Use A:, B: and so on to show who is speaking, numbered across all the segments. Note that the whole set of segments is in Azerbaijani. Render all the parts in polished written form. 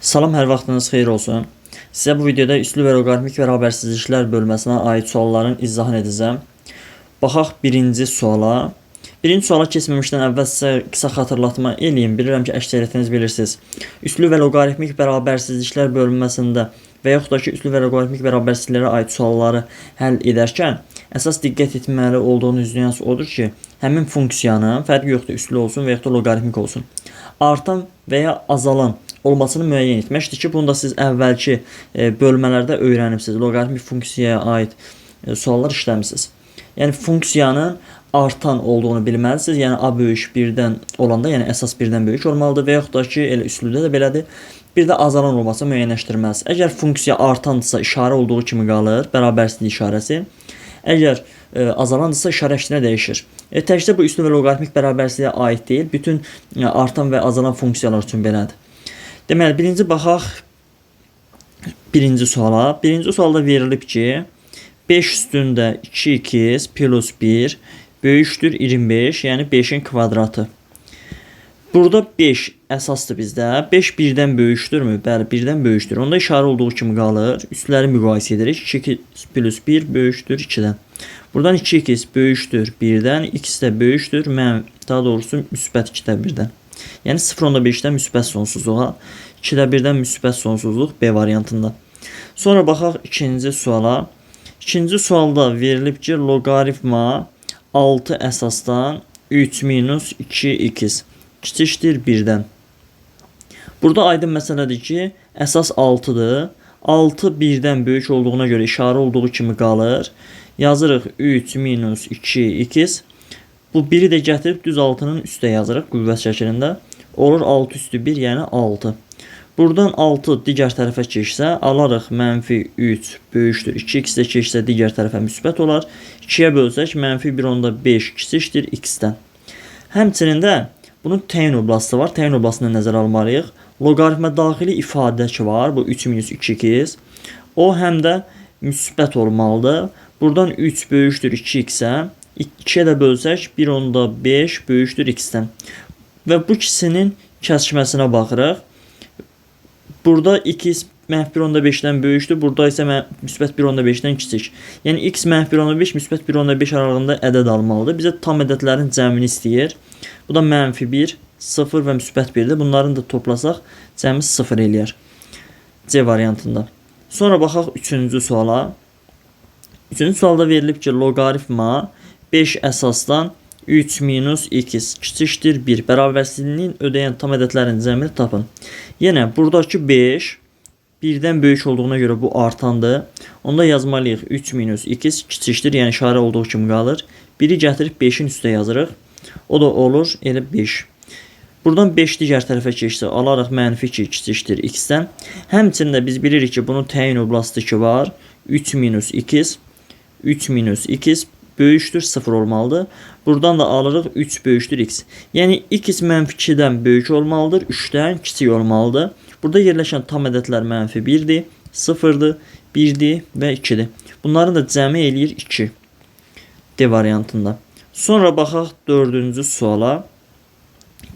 A: Salam, hər vaxtınız xeyir olsun. Sizə bu videoda üslü və loqaritmik bərabərsizliklər bölməsinə aid sualların izahını edəcəm. Baxaq birinci suala. Birinci suala keçməmişdən əvvəl sizə qısa xatırlatma eləyim. Bilirəm ki, əksəriyyətiniz bilirsiniz. Üslü və loqaritmik bərabərsizliklər bölünməsində və yaxud da ki, üslü və loqaritmik bərabərsizliklərə aid sualları həll edərkən əsas diqqət etməli olduğunuz nüans odur ki, həmin funksiyanın fərqi yoxdur, üslü olsun və yaxud da loqaritmik olsun, artan və ya azalan olmasını müəyyən etməkdir ki, bunu da siz əvvəlki bölmələrdə öyrənibsiniz. Loqaritmik funksiyaya aid suallar işləmisiniz. Yəni funksiyanın artan olduğunu bilməlisiniz. Yəni a böyük 1-dən olanda, yəni əsas 1-dən böyük olmalıdır və yaxud da ki, elə üslüdə də belədir. Bir də azalan olmasını müəyyənləşdirməlisiniz. Əgər funksiya artandırsa işarə olduğu kimi qalır, bərabərsizlik işarəsi. Əgər azalandırsa işarə əksinə dəyişir. Təkcə bu üslü və loqaritmik bərabərsizliyə aid deyil, bütün artan və azalan funksiyalar üçün belədir. Deməli, birinci baxaq birinci suala. Birinci sualda verilib ki, 5 üstündə 2x plus 1 böyükdür 25, yəni 5-in kvadratı. Burada 5 əsasdır bizdə. 5 1-dən böyükdürmü? Bəli, 1-dən böyükdür. Onda işarə olduğu kimi qalır. Üstləri müqayisə edirik. 2x plus 1 böyükdür 2-dən. Buradan 2x böyükdür 1-dən, x də böyükdür, daha doğrusu müsbət 2-də 1-dən. Yəni 0.5-dən müsbət sonsuzluğa, 2-də 1-dən müsbət sonsuzluq B variantında. Sonra baxaq ikinci suala. İkinci sualda verilib ki, loqaritma 6 əsasdan 3 minus 2x kiçikdir 1-dən. Burada aydın məsələdir ki, əsas 6-dır. 6 1-dən böyük olduğuna görə işarə olduğu kimi qalır. Yazırıq 3 minus 2x. Bu 1-i də gətirib düz 6-nın üstə yazırıq qüvvət şəklində. Olur 6 üstü 1, yəni 6. Buradan 6 digər tərəfə keçsə, alarıq mənfi 3 böyükdür 2x də keçsə digər tərəfə müsbət olar. 2-yə bölsək, mənfi 1/5 kiçikdir x-dən. Həmçinin də bunun təyin oblastı var. Təyin oblastını nəzərə almalıyıq. Loqaritmə daxili ifadə ki var, bu 3 minus 2x. O həm də müsbət olmalıdır. Buradan 3 böyükdür 2x-ə. 2-yə də bölsək 1/5 böyükdür x-dən. Və bu ikisinin kəsişməsinə baxırıq. Burada x mənfi 1/5-dən böyükdür. Burada isə müsbət 1/5-dən kiçik. Yəni x mənfi 1/5, müsbət 1/5 aralığında ədəd almalıdır. Bizə tam ədədlərin cəmini istəyir. Bu da mənfi 1, 0 və müsbət 1-dir. Bunların da toplasaq cəmi 0 eləyər. C variantında. Sonra baxaq üçüncü suala. Üçüncü sualda verilib ki, loqaritma 5 əsasdan 3 minus x kiçikdir 1. Bərabərsizliyini ödəyən tam ədədlərin cəmini tapın. Yenə buradakı 5 1-dən böyük olduğuna görə bu artandır. Onda yazmalıyıq 3 minus x kiçikdir, yəni işarə olduğu kimi qalır. 1-i gətirib 5-in üstə yazırıq. O da olur elə 5. Buradan 5 digər tərəfə keçsə, alarıq mənfi 2 kiçikdir x-dən. Həmçində biz bilirik ki, bunun təyin oblastı ki var. 3 minus x böyükdür 0 olmalıdır. Buradan da alırıq 3 böyükdür x. Yəni x mənfi 2-dən böyük olmalıdır, 3-dən kiçik olmalıdır. Burada yerləşən tam ədədlər mənfi 1-dir, 0-dır, 1-dir və 2-dir. Bunların da cəmi eləyir 2. D variantında. Sonra baxaq dördüncü suala.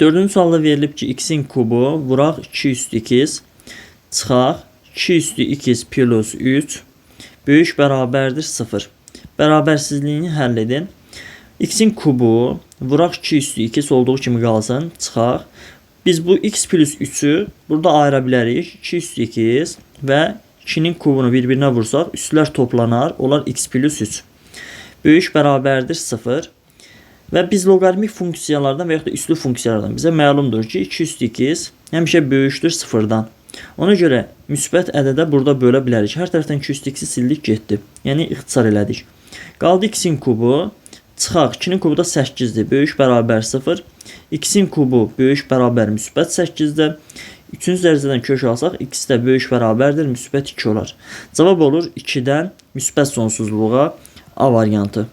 A: Dördüncü sualda verilib ki, x-in kubu vuraq 2 üstü x çıxaq 2 üstü x plus 3 böyük bərabərdir 0. Bərabərsizliyini həll edin. X-in kubu vuraq 2 üstü x olduğu kimi qalsın, çıxaq. Biz bu x plus 3-ü burada ayıra bilərik. 2 üstü x və 2-nin kubunu bir-birinə vursaq, üstlər toplanar, olar x plus 3. Böyük bərabərdir 0. Və biz loqaritmik funksiyalardan və yaxud da üslü funksiyalardan bizə məlumdur ki, 2 üstü x həmişə böyükdür 0-dan. Ona görə müsbət ədədə burada bölə bilərik. Hər tərəfdən 2 üstü x-i sildik, getdi. Yəni ixtisar elədik. Qaldı x-in kubu. Çıxaq. 2-nin kubu da 8-dir. Böyük bərabər 0. X-in kubu böyük bərabər müsbət 8-dir. 3-cü dərəcədən kök alsaq, x də böyük bərabərdir, müsbət 2 olar. Cavab olur 2-dən müsbət sonsuzluğa, A variantı.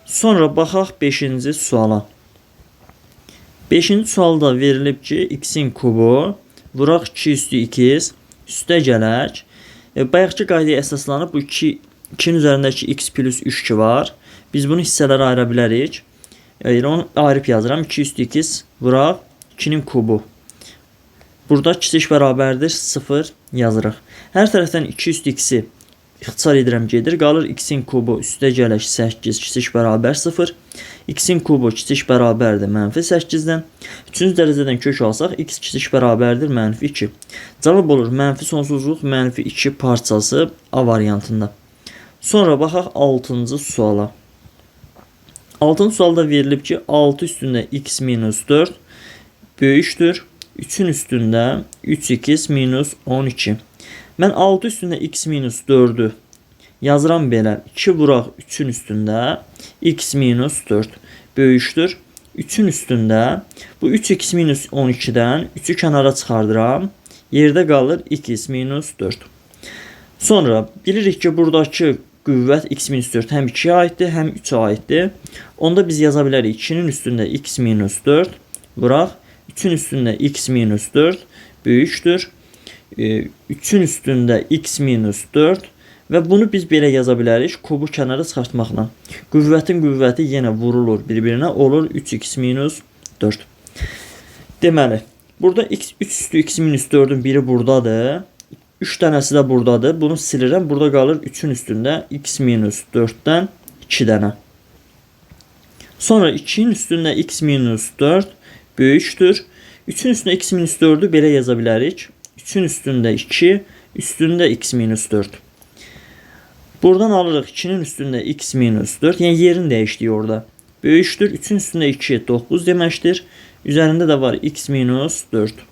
A: Sonra baxaq 5-ci suala. 5-ci sualda verilib ki, x-in kubu vuraq 2 üstü x üstə gələk. Bayaqki qaydaya əsaslanıb bu 2-nin üzərindəki x plus 3 var. Biz bunu hissələrə ayıra bilərik. Onu ayırıb yazıram. 2 üstü x vuraq 2-nin kubu. Burada kiçik bərabərdir 0 yazırıq. Hər tərəfdən 2 üstü x-i ixtisar edirəm gedir. Qalır x-in kubu üstə gələk 8 kiçik bərabər 0. X-in kubu kiçik bərabərdir -8-dən. 3-cü dərəcədən kök alsaq x kiçik bərabərdir -2. Cavab olur mənfi sonsuzluq -2 parçası A variantında. Sonra baxaq 6-cı suala. 6-cı sualda verilib ki 6 üstündə x minus 4 böyükdür 3'ün üstündə 3x minus 12. Mən 6 üstündə x minus 4'ü yazıram belə. 2 vuraq 3'ün üstündə x minus 4 böyükdür 3'ün üstündə bu 3x minus 12'dən 3'ü kənara çıxardıram. Yerdə qalır x minus 4. Sonra bilirik ki buradakı qüvvət x minus 4 həm 2'ye aiddir, həm 3'e aiddir. Onda biz yaza bilərik 2'nin üstündə x minus 4 vuraq 3'ün üstündə x minus 4 böyükdür 3'ün üstündə x minus 4 və bunu biz belə yaza bilərik kubu kənara çıxartmaqla. Qüvvətin qüvvəti yenə vurulur bir-birinə olur 3x minus 4. Deməli, burada 3 üstü x minus 4'ün biri buradadır. 3 dənəsi də buradadır. Bunu silirəm. Burada qalır 3'ün üstündə x minus 4'dən 2 dənə. Sonra 2'nin üstündə x minus 4 böyükdür. 3'ün üstündə x minus 4'ü belə yaza bilərik. 3'ün üstündə 2, üstündə x minus 4. Buradan alırıq 2'nin üstündə x minus 4. Yəni yerin dəyişdiyi orada. Böyükdür. 3'ün üstündə 2, 9 deməkdir. Üzərində də var x minus 4.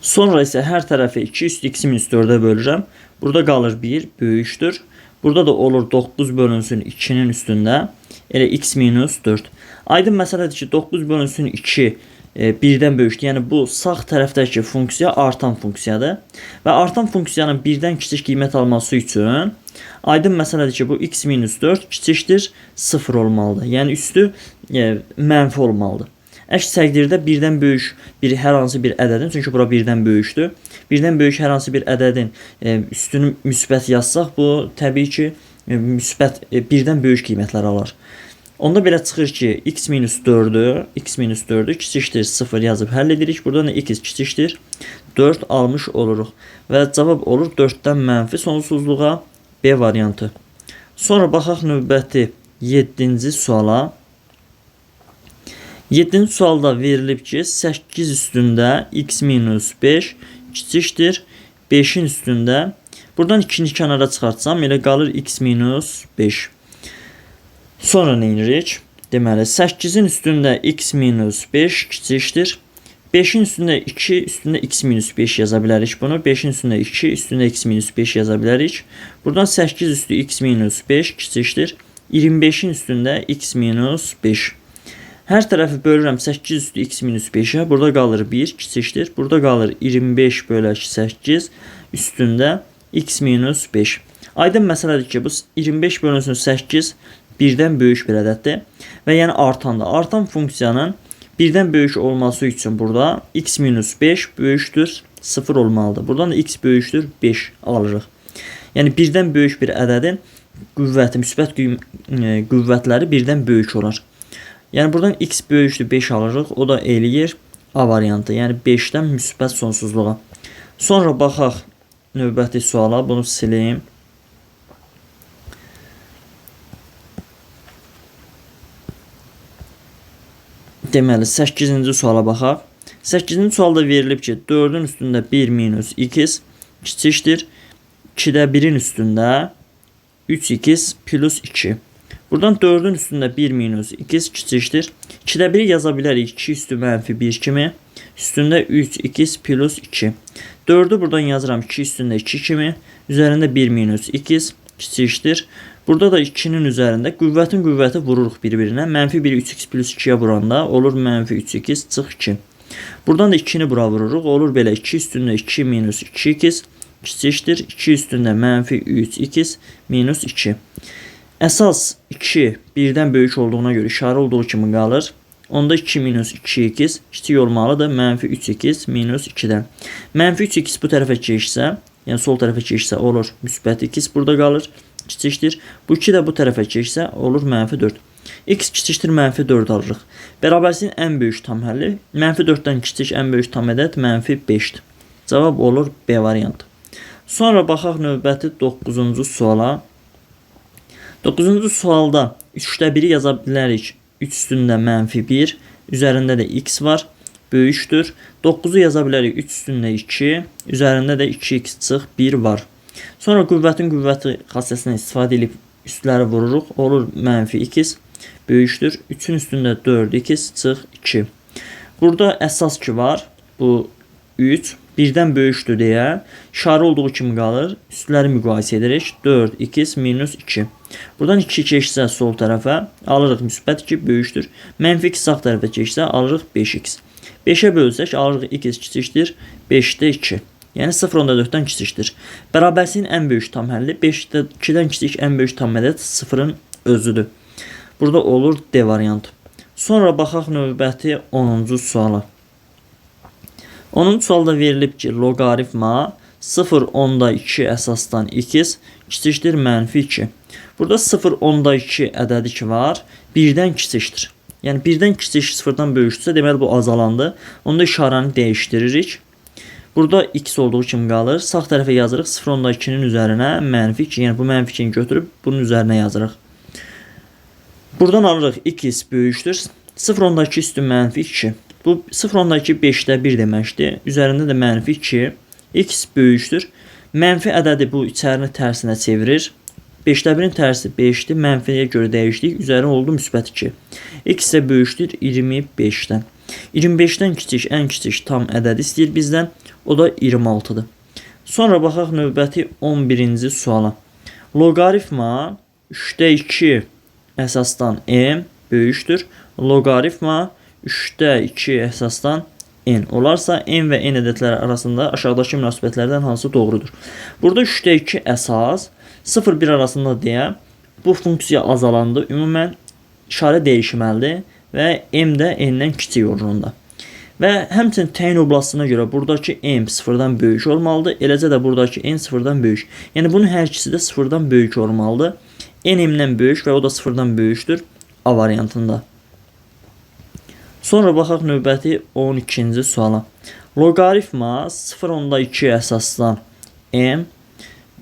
A: Sonra isə hər tərəfi 2 üstü x minus 4'e bölürəm. Burada qalır 1, böyükdür. Burada da olur 9 bölünsün 2'nin üstündə. Elə x minus 4. Aydın məsələdir ki 9 bölünsün 2 1'dən böyükdür. Yəni bu sağ tərəfdəki funksiya artan funksiyadır. Və artan funksiyanın 1'dən kiçik qiymət alması üçün aydın məsələdir ki bu x minus 4 kiçikdir 0 olmalıdır. Yəni üstü mənfi olmalıdır. Əks təqdirdə 1'dən böyük hər hansı bir ədədin, çünki bura 1'dən böyükdür. 1'dən böyük hər hansı bir ədədin üstünü müsbət yazsaq bu təbii ki müsbət 1'dən böyük qiymətlər alır. Onda belə çıxır ki x minus 4'ü kiçikdir 0 yazıb həll edirik. Buradan da x kiçikdir 4 almış oluruq. Və cavab olur 4'dən mənfi sonsuzluğa B variantı. Sonra baxaq növbəti 7-ci suala. 7-ci sualda verilib ki 8 üstündə x minus 5 kiçikdir 5'in üstündə. Buradan 2'ni kənara çıxartsam elə qalır x minus 5. Sonra nə edirik? Deməli 8'in üstündə x minus 5 kiçikdir 5'in üstündə 2 üstündə x minus 5 yaza bilərik bunu. 5'in üstündə 2 üstündə x minus 5 yaza bilərik. Buradan 8 üstü x minus 5 kiçikdir 25'in üstündə x minus 5. Hər tərəfi bölürəm 8 üstü x minus 5'e. Burada qalır 1 kiçikdir. Burada qalır 25 bölək 8 üstündə x minus 5. Aydın məsələdir ki bu 25 bölünsün 8 1'dən böyük bir ədəddir. Və yəni artandır. Artan funksiyanın 1'dən böyük olması üçün burada x minus 5 böyükdür 0 olmalıdır. Buradan da x böyükdür 5 alırıq. Yəni 1'dən böyük bir ədədin qüvvəti, müsbət qüvvətləri 1'dən böyük olar. Yəni buradan x böyükdür 5 alırıq. O da eləyir A variantı. Yəni 5'dən müsbət sonsuzluğa. Sonra baxaq növbəti suala. Bunu sileyim. Deməli 8-ci suala baxaq. 8-ci sualda verilib ki 4'ün üstündə 1 minus x kiçikdir 2'də 1'in üstündə 3x plus 2. Buradan 4'ün üstündə 1 minus x kiçikdir 2'də 1'i yaza bilərik 2 üstü mənfi 1 kimi. Üstündə 3x plus 2. 4'ü buradan yazıram 2 üstündə 2 kimi. Üzərində 1 minus x kiçikdir. Burada da 2'nin üzərində qüvvətin qüvvəti vururuq bir-birinə. Mənfi 1'i 3x plus 2'ye vuranda olur mənfi 3x çıx 2. Buradan da 2'ni bura vururuq. Olur belə 2 üstündə 2 minus 2x kiçikdir 2 üstündə mənfi 3x minus 2. Əsas 2 1'dən böyük olduğuna görə işarə olduğu kimi qalır. Onda 2 minus 2x kiçik olmalıdır. Mənfi 3x minus 2'dən. Mənfi 3x bu tərəfə keçsə, yəni sol tərəfə keçsə olur müsbət x burada qalır. Kiçikdir. Bu 2 də bu tərəfə keçsə olur mənfi 4. X kiçikdir -4 alırıq. Bərabərsinin ən böyük tam həlli -4-dən kiçik ən böyük tam ədəd -5-dir. Cavab olur B variantı. Sonra baxaq növbəti 9-cu suala. 9-cu sualda 3-də 1-i yaza bilərik. 3 üstündə -1, üzərində də x var, böyükdür. 9-u yaza bilərik. 3 üstündə 2, üzərində də 2x çıx 1 var. Sonra qüvvətin qüvvəti xassəsindən istifadə edib üstləri vururuq. Olur -2, böyükdür. 3-ün üstündə 4x çıx 2. Burada əsas ki var. Bu 3 birdən böyükdür deyə işarə olduğu kimi qalır. Üstləri müqayisə edirik. 4x minus 2. Buradan 2 keçsə sol tərəfə alırıq müsbət 2 böyükdür. -2 sağ tərəfə keçsə alırıq 5x. 5-ə bölsək alırıq x kiçikdir 5-də 2. Yəni 0.4-dən kiçikdir. Bərabərsinin ən böyük tam həlli 5-də 2-dən kiçik ən böyük tam ədəd 0-ın özüdür. Burada olur D variantı. Sonra baxaq növbəti 10-cu suala. 10-cu sualda verilib ki, loqaritma 0.2 əsasdan x kiçikdir -2. Burada 0.2 ədədi ki var, 1-dən kiçikdir. Yəni 1-dən kiçik 0-dan böyükdürsə, deməli bu azalandı. Onda işarəni dəyişdiririk. Burada x olduğu kimi qalır. Sağ tərəfə yazırıq 0.2-nin üzərinə -2. Yəni bu -2-ni götürüb bunun üzərinə yazırıq. Buradan alırıq x böyükdür. 0.2 üstü -2. Bu 0.2 5-də 1 deməkdir. Üzərində də -2. X böyükdür. Mənfi ədədi bu içərini tərsinə çevirir. 5-də 1-in tərsi 5-dir. Mənfiyə görə dəyişdik. Üzəri oldu müsbət 2. X isə böyükdür 25-dən. 25-dən kiçik ən kiçik tam ədəd istəyir bizdən. O da 26-dır. Sonra baxaq növbəti 11-ci suala. Loqaritma 3-də 2 əsasdan m böyükdür. Loqaritma 3-də 2 əsasdan n olarsa n və n ədədləri arasında aşağıdakı münasibətlərdən hansı doğrudur? Burada 3-də 2 əsas 0-1 arasında deyə bu funksiya azalandı. Ümumən işarə dəyişməlidir və m də n-dən kiçik oranda. Və həmçinin təyin oblasına görə buradakı m 0-dan böyük olmalıdır. Eləcə də buradakı n 0-dan böyük. Yəni bunun hər ikisi də 0-dan böyük olmalıdır. N m-dən böyük və o da 0-dan böyükdür A variantında. Sonra baxaq növbəti 12-ci suala. Loqaritma 0.2 əsasdan m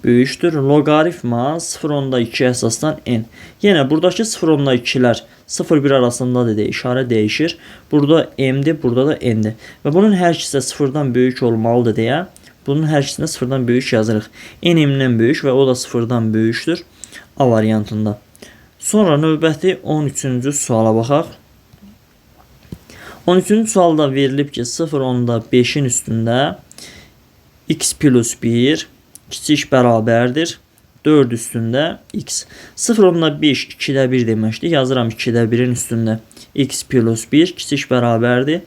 A: böyükdür. Loqaritma 0.2 əsasdan n. Yenə buradakı 0.2-lər 0-1 arasındadır deyə işarə dəyişir. Burada m-dir, burada da n-dir. Və bunun hər ikisi də 0-dan böyük olmalıdır deyə bunun hər ikisində 0-dan böyük yazırıq. N m-dən böyük və o da 0-dan böyükdür A variantında. Sonra növbəti 13-cü suala baxaq. 13-cü sualda verilib ki, 0.5-in üstündə x plus 1 kiçik bərabərdir 4 üstündə x. 0.5 2-də 1 deməkdir. Yazıram 2-də 1-in üstündə x plus 1 kiçik bərabərdir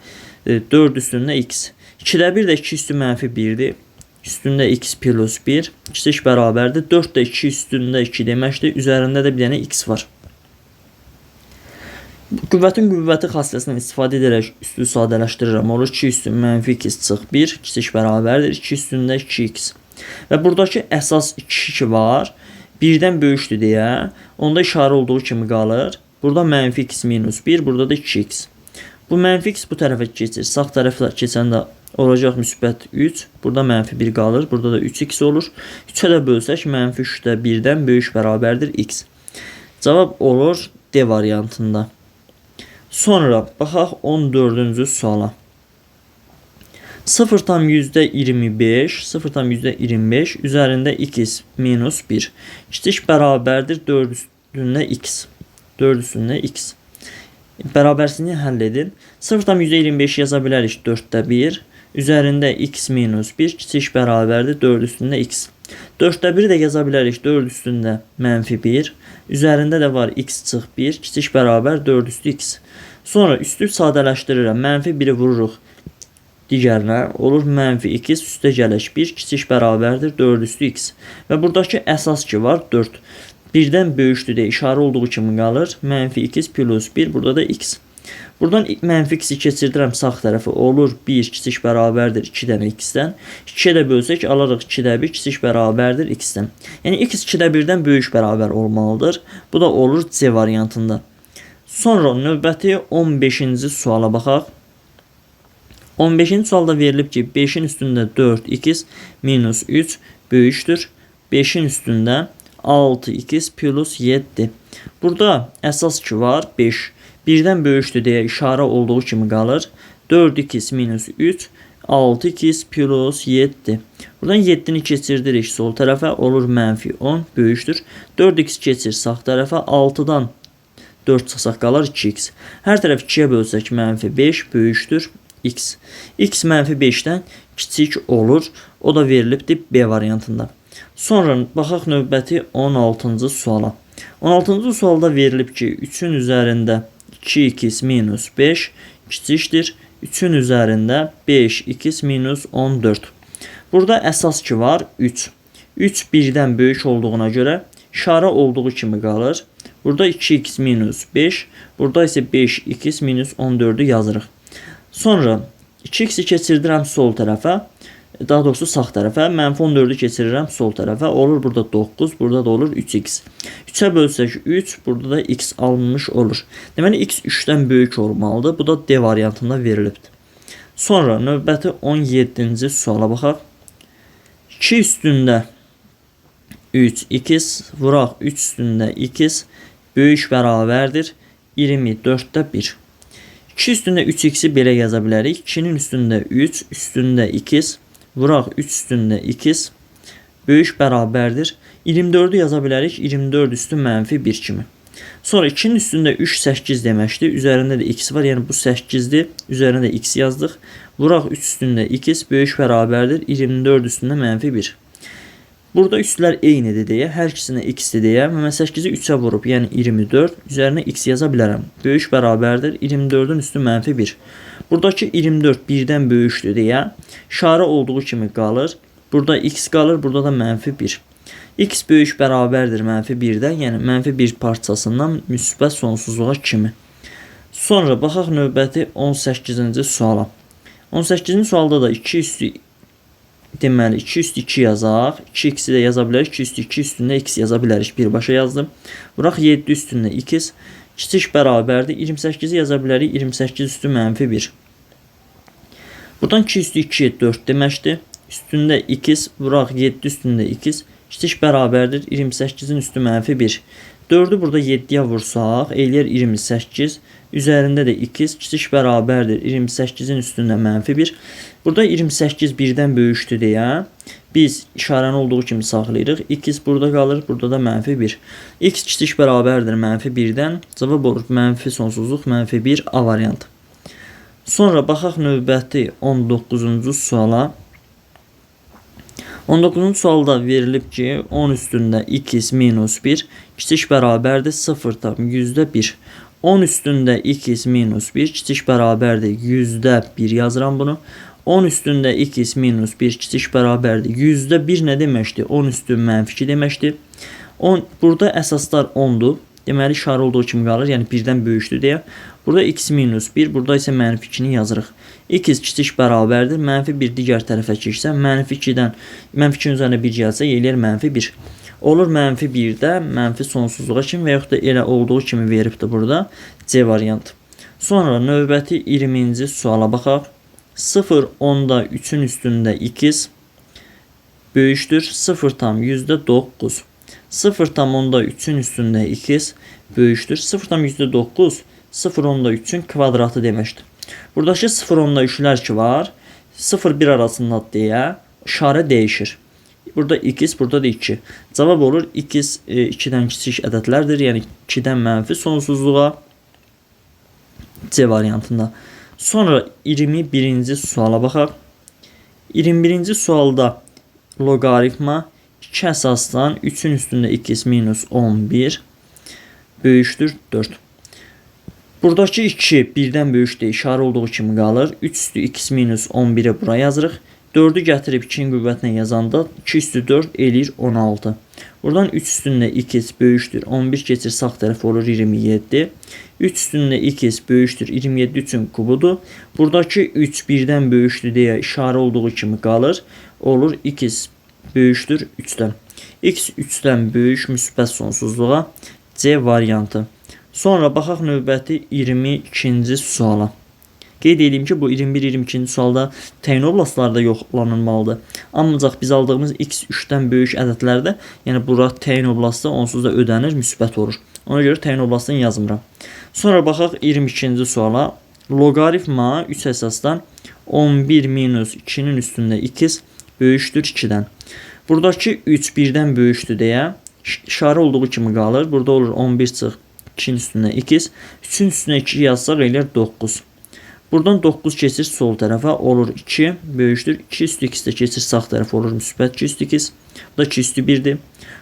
A: 4 üstündə x. 2-də 1 də 2 üstü -1-dir. Üstündə x plus 1 kiçik bərabərdir. 4 də 2 üstündə 2 deməkdir. Üzərində də bir dənə x var. Qüvvətin qüvvəti xassəsindən istifadə edərək üstü sadələşdirirəm. Olur 2 üstü -2 çıx 1 kiçik bərabərdir. 2 üstündə 2x. Və buradakı əsas 2 var. 1-dən böyükdür deyə onda işarə olduğu kimi qalır. Burada -x minus 1, burada da 2x. Bu -x bu tərəfə keçir. Sağ tərəfə keçəndə olacaq müsbət 3. Burada -1 qalır. Burada da 3x olur. 3-ə də bölsək -3-də 1-dən böyük bərabərdir x. Cavab olur D variantında. Sonra baxaq 14-cü suala. 0,25 0,25 üzərində x minus 1 kiçik bərabərdir 4 üstündə x. 4 üstündə x. Bərabərsini həll edin. 0,25 yaza bilərik 4-də 1. Üzərində x minus 1 kiçik bərabərdir 4 üstündə x. 4-də 1 də yaza bilərik 4 üstündə -1. Üzərində də var x çıx 1 kiçik bərabər 4 üstü x. Sonra üstü sadələşdirirəm. -1-i vururuq digərinə. Olur -2 üstə gələk 1 kiçik bərabərdir 4 üstü x. Və buradakı əsas ki var 4. 1-dən böyükdür deyə işarə olduğu kimi qalır. -2 plus 1 burada da x. Buradan -x-i keçirdirəm sağ tərəfə. Olur 1 kiçik bərabərdir 2 dənə x-dən. 2-yə də bölsək alırıq 2-də 1 kiçik bərabərdir x-dən. Yəni x 2-də 1-dən böyük bərabər olmalıdır. Bu da olur C variantında. Sonra növbəti 15-ci suala baxaq. 15-ci sualda verilib ki, 5-in üstündə 4x minus 3 böyükdür 5-in üstündə 6x plus 7. Burada əsas ki var 5. 1-dən böyükdür deyə işarə olduğu kimi qalır. 4x minus 3 6x plus 7. Buradan 7-ni keçirdirik sol tərəfə, olur mənfi 10 böyükdür. 4x keçir sağ tərəfə, 6-dan 4 çıxsaq qalar 2x. Hər tərəf 2-yə bölsək mənfi 5 böyükdür x. X mənfi 5-dən kiçik olur. O da verilibdir B variantında. Sonra baxaq növbəti 16-cı suala. 16-cı sualda verilib ki, 3-ün üzərində 2x minus 5 kiçikdir 3-ün üzərində 5x minus 14. Burada əsas ki var 3. 3 1-dən böyük olduğuna görə işarə olduğu kimi qalır. Burada 2x minus 5, burada isə 5x minus 14'ü yazırıq. Sonra 2x'i keçirdirəm sol tərəfə, daha doğrusu sağ tərəfə, mənfi 14'ü keçirirəm sol tərəfə, olur burada 9, burada da olur 3x. 3'ə bölsək 3, burada da x alınmış olur. Deməli x 3'dən böyük olmalıdır. Bu da D variantında verilibdir. Sonra növbəti 17-ci suala baxaq. 2 üstündə 3x vuraq 3 üstündə x böyük bərabərdir 24'də 1. 2 üstündə 3x'i belə yaza bilərik. 2'nin üstündə 3, üstündə x vuraq 3 üstündə x böyük bərabərdir 24'ü yaza bilərik. 24 üstü mənfi 1 kimi. Sonra 2'nin üstündə 3 8 deməkdir. Üzərində də x var. Yəni bu 8'dir. Üzərində x yazdıq. Vuraq 3 üstündə x böyük bərabərdir 24 üstündə mənfi 1. Burada üstlər eynidir deyə, hər ikisinə x-dir deyə, mən 8'i 3'ə vurub, yəni 24, üzərinə x yaza bilərəm. Böyük bərabərdir 24'ün üstü mənfi 1. Buradakı 24 1-dən böyükdür deyə, işarə olduğu kimi qalır. Burada x qalır, burada da mənfi 1. X böyük bərabərdir mənfi 1-dən, yəni mənfi 1 parçasından müsbət sonsuzluğa kimi. Sonra baxaq növbəti 18-ci suala. 18-ci sualda da 2 üstü deməli 2 üstü 2 yazaq. 2x'i də yaza bilərik. 2 üstü 2 üstündə x yaza bilərik. Birbaşa yazdım. Vuraq 7 üstündə x kiçik bərabərdir. 28'i yaza bilərik. 28 üstü mənfi 1. Buradan 2 üstü 2 4 deməkdir. Üstündə x vuraq 7 üstündə x kiçik bərabərdir 28'in üstü mənfi 1. 4'ü burada 7'yə vursaq eləyər 28. Üzərində də x kiçik bərabərdir 28'in üstündə mənfi 1. Burada 28 1-dən böyükdür deyə biz işarəni olduğu kimi saxlayırıq. X burada qalır, burada da mənfi 1. X kiçik bərabərdir mənfi 1-dən. Cavab olur mənfi sonsuzluq mənfi 1 A variantı. Sonra baxaq növbəti 19-cu suala. 19-cu sualda verilib ki 10 üstündə x minus 1 kiçik bərabərdir 0,1. 10 üstündə x minus 1 kiçik bərabərdir %1 yazıram bunu. 10 üstündə x minus 1 kiçik bərabərdir %1 nə deməkdir? 10 üstü mənfi 2 deməkdir. Burada əsaslar 10'dur. Deməli işarə olduğu kimi qalır, yəni 1-dən böyükdür deyə. Burada x minus 1, burada isə mənfi 2'ni yazırıq. X kiçik bərabərdir. Mənfi 1 digər tərəfə keçsə, mənfi 2'dən mənfi 2'nin üzərində 1 gəlsə, eləyər mənfi 1. Olur mənfi 1'də mənfi sonsuzluğa kimi və yaxud da elə olduğu kimi veribdir burada. C variantı. Sonra növbəti 20-ci suala baxaq. 0 10'da 3'ün üstündə x böyükdür 0,9. 0,10'da 3'ün üstündə x böyükdür 0,9. 0,10'da 3'ün kvadratı deməkdir. Buradakı 0,10'da 3'lər ki var, 0-1 arasında deyə işarə dəyişir. Burada x, burada da 2. Cavab olur x 2'dən kiçik ədədlərdir, yəni 2'dən mənfi sonsuzluğa C variantında. Sonra 21-ci suala baxaq. 21-ci sualda loqaritma 2 əsasdan 3'ün üstündə x minus 11 böyükdür 4. Buradakı 2 1-dən böyükdür, işarə olduğu kimi qalır. 3 üstü x minus 11'i bura yazırıq. 4'ü gətirib 2'nin qüvvətinə yazanda 2 üstü 4 eləyir 16. Buradan 3 üstündə x böyükdür 11 keçir sağ tərəf olur 27. 3 üstündə x böyükdür 27 üçün kubudur. Buradakı 3 1'dən böyükdür deyə işarə olduğu kimi qalır. Olur x böyükdür 3'dən. X 3'dən böyük müsbət sonsuzluğa C variantı. Sonra baxaq növbəti 22-ci suala. Qeyd edeyim ki, bu 21-22-ci sualda təyin oblastlarda yoxlanılmalıdır. Ancaq biz aldığımız x 3-dən böyük ədədlərdə, yəni bura təyin oblastı onsuz da ödənir, müsbət olur. Ona görə təyin oblastını yazmıram. Sonra baxaq 22-ci suala. Loqaritma 3 əsasdan 11 minus 2-nin üstündə x böyükdür 2-dən. Buradakı 3 1-dən böyükdür deyə işarə olduğu kimi qalır. Burada olur 11 çıx 2-nin üstündə x. 3-ün üstünə 2 yazsaq eləyər 9. Buradan 9 keçir sol tərəfə, olur 2 böyükdür. 2 üstü x də keçir sağ tərəfə, olur müsbət 2 üstü x. Bu da 2 üstü 1-dir.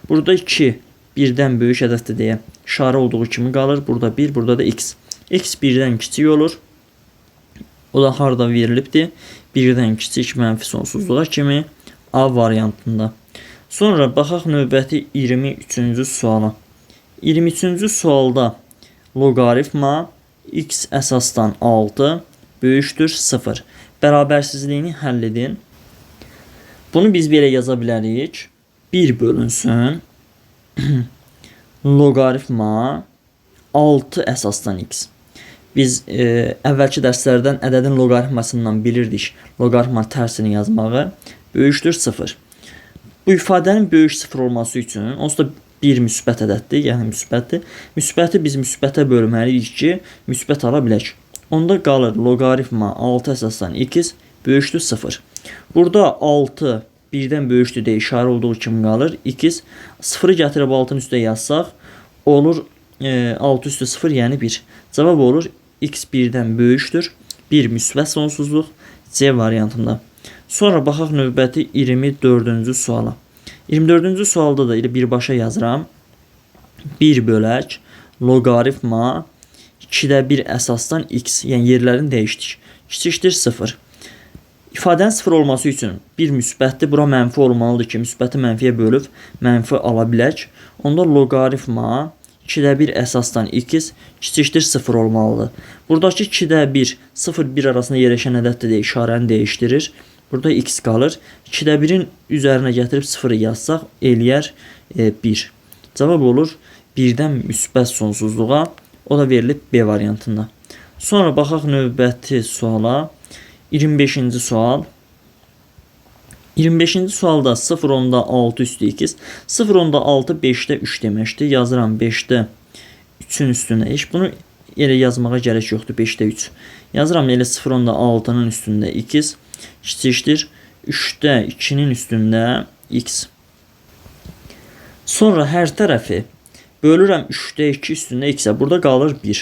A: Burada 2 1-dən böyük ədəddir deyə işarə olduğu kimi qalır. Burada 1, burada da x. X 1-dən kiçik olur. O da harda verilibdir? 1-dən kiçik mənfi sonsuzluğa kimi A variantında. Sonra baxaq növbəti 23-cü suala. 23-cü sualda loqaritma x əsasdan 6 böyükdür 0. Bərabərsizliyini həll edin. Bunu biz belə yaza bilərik. 1 bölünsün loqaritma 6 əsasdan x. Biz əvvəlki dərslərdən ədədin loqaritmasından bilirdik. Loqaritma tərsini yazmağı böyükdür 0. Bu ifadənin böyük 0 olması üçün onsuz da 1 müsbət ədəddir, yəni müsbətdir. Müsbəti biz müsbətə bölməliyik ki, müsbət ala bilək. Onda qalır loqaritma 6 əsasdan x böyükdür 0. Burada 6 1-dən böyükdür deyə işarə olduğu kimi qalır. x 0-ı gətirib 6-nın üstə yazsaq olur 6 üstü 0, yəni 1. Cavab olur x 1-dən böyükdür. 1 müsbət sonsuzluq C variantında. Sonra baxaq növbəti 24-cü suala. 24-cü sualda da elə birbaşa yazıram. 1 bölək loqaritma 2-də 1 əsasdan x, yəni yerlərini dəyişdik. Kiçikdir 0. İfadənin 0 olması üçün 1 müsbətdir. Bura mənfi olmalıdır ki, müsbəti mənfiyə bölüb mənfi ala bilək. Onda loqaritma 2-də 1 əsasdan x kiçikdir 0 olmalıdır. Buradakı 2-də 1, 0-1 arasında yerləşən ədəddir deyə işarəni dəyişdirir. Burada x qalır. 2-də 1-in üzərinə gətirib 0-ı yazsaq eləyər 1. Cavab olur 1-dən müsbət sonsuzluğa. O da verilib B variantında. Sonra baxaq növbəti suala. 25-ci sual. 25-ci sualda 0-10-da 6 üstü x. 0-10-da 6 5-də 3 deməkdir. Yazıram 5-də 3-ün üstündə. Heç bunu elə yazmağa gərək yoxdur. 5-də 3. Yazıram elə 0-10-da 6-nın üstündə x kiçikdir 3-də 2-nin üstündə x. Sonra hər tərəfi bölürəm 3-də 2 üstündə x-ə. Burada qalır 1.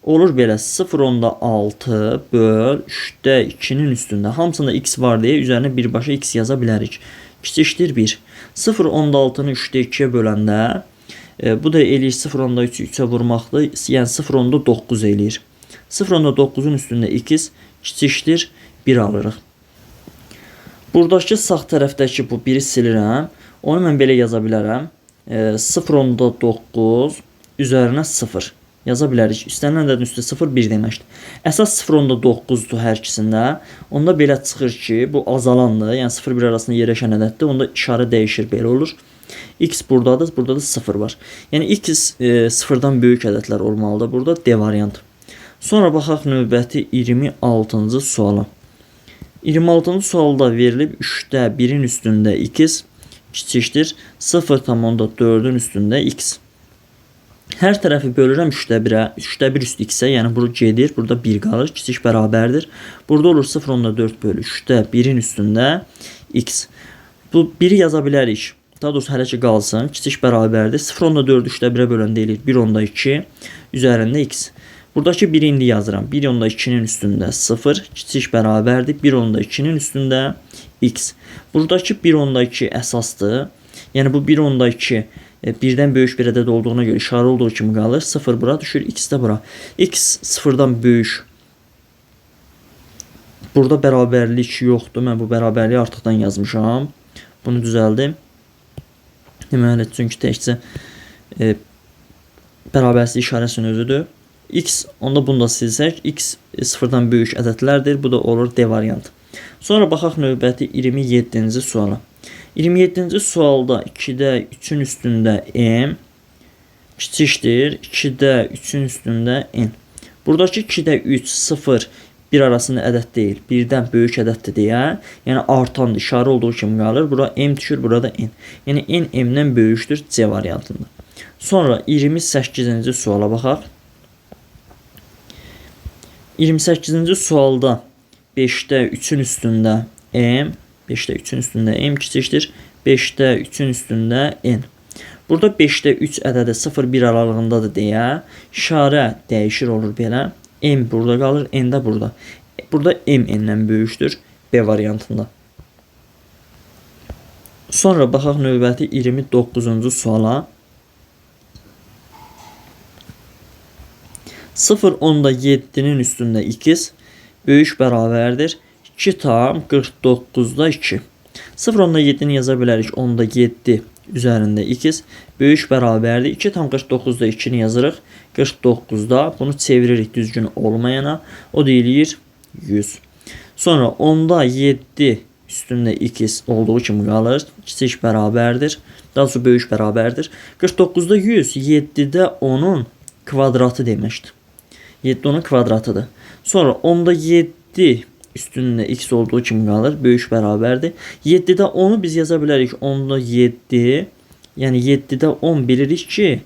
A: Olur belə 0-10-da 6 böl 3-də 2-nin üstündə. Hamısında x var deyə üzərinə birbaşa x yaza bilərik. Kiçikdir 1. 0-10-da 6-nı 3-də 2-yə böləndə bu da eləyir 0-10-da 3-ü 3-ə vurmaqdır. Yəni 0-10-da 9 eləyir. 0-10-da 9-un üstündə x kiçikdir 1 alırıq. Buradakı sağ tərəfdəki bu 1-i silirəm. Onu mən belə yaza bilərəm. 0-10-da 9 üzərinə 0 yaza bilərik. İstənilən ədədin üstü 0 1 deməkdir. Əsas 0-10-da 9-dur hər ikisində. Onda belə çıxır ki, bu azalandır. Yəni 0-1 arasında yerləşən ədəddir. Onda işarə dəyişir, belə olur. X buradadır, burada da 0 var. Yəni x 0-dan böyük ədədlər olmalıdır. Burada D variantı. Sonra baxaq növbəti 26-cı suala. 26-cı sualda verilib 3-də 1-in üstündə x kiçikdir 0,4-ün üstündə x. Hər tərəfi bölürəm 3-də 1-ə. 3-də 1 üstü x-ə, yəni bura gedir, burada 1 qalır, kiçik bərabərdir. Burada olur 0,4 bölü 3-də 1-in üstündə x. Bu 1-i yaza bilərik. Daha doğrusu hələ ki qalsın, kiçik bərabərdir. 0,4 3-də 1-ə böləndə eləyir 1,2 üzərində x. Buradakı 1-i indi yazıram. 1,2-nin üstündə 0 kiçik bərabərdir. 1,2-nin üstündə x. Buradakı 1,2 əsasdır. Yəni bu 1,2 1-dən böyük bir ədəd olduğuna görə işarə olduğu kimi qalır. 0 bura düşür, x də bura. X 0-dan böyük. Burada bərabərlik yoxdur. Mən bu bərabərliyi artıqdan yazmışam. Bunu düzəldim. Deməli, çünki təkcə bərabərsizlik işarəsinin özüdür. X, onda bunu da silsək, x 0-dan böyük ədədlərdir. Bu da olur D variantı. Sonra baxaq növbəti 27-ci suala. 27-ci sualda 2-də 3-ün üstündə m kiçikdir 2-də 3-ün üstündə n. Buradakı 2-də 3, 0, 1 arasında ədəd deyil. 1-dən böyük ədəddir deyə, yəni artandır, işarə olduğu kimi qalır. Bura m düşür, burada n. Yəni n m-dən böyükdür C variantında. Sonra 28-ci suala baxaq. 28-ci sualda 5-də 3-ün üstündə m, 5-də 3-ün üstündə m kiçikdir 5-də 3-ün üstündə n. Burada 5-də 3 ədədi 0-1 aralığındadır deyə işarə dəyişir olur belə. M burada qalır, n də burada. Burada m n-dən böyükdür B variantında. Sonra baxaq növbəti 29-cu suala. 0,7-nin üstündə x böyük bərabərdir 2 tam 49-da 2. 0,7-ni yaza bilərik 10,7 üzərində x böyük bərabərdir 2 tam 49-da 2-ni yazırıq 49-da, bunu çeviririk düzgün olmayana, o deyilir 100. Sonra 10'da 7 üstündə x olduğu kimi qalır, kiçik bərabərdir, daha sonra böyük bərabərdir 49'da 100, 7'də 10'un kvadratı deməkdir. 7 onun kvadratıdır. Sonra 10'da 7 üstündə x olduğu kimi qalır, böyük bərabərdir. 7'də 10'u biz yaza bilərik 10'da 7, yəni 7'də 10 bilirik ki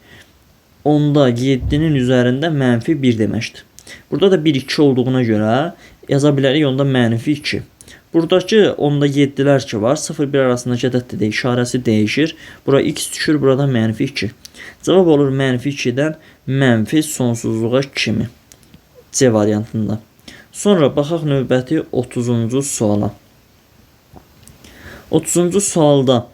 A: 10'da 7'nin üzərində mənfi 1 deməkdir. Burada da 1, 2 olduğuna görə yaza bilərik onda mənfi 2. Buradakı 10'da 7'lər ki var, 0-1 arasındakı ədəddir də işarəsi dəyişir. Bura x düşür, burada mənfi 2. Cavab olur mənfi 2'dən mənfi sonsuzluğa kimi. C variantında. Sonra baxaq növbəti 30-cu suala. 30-cu sualda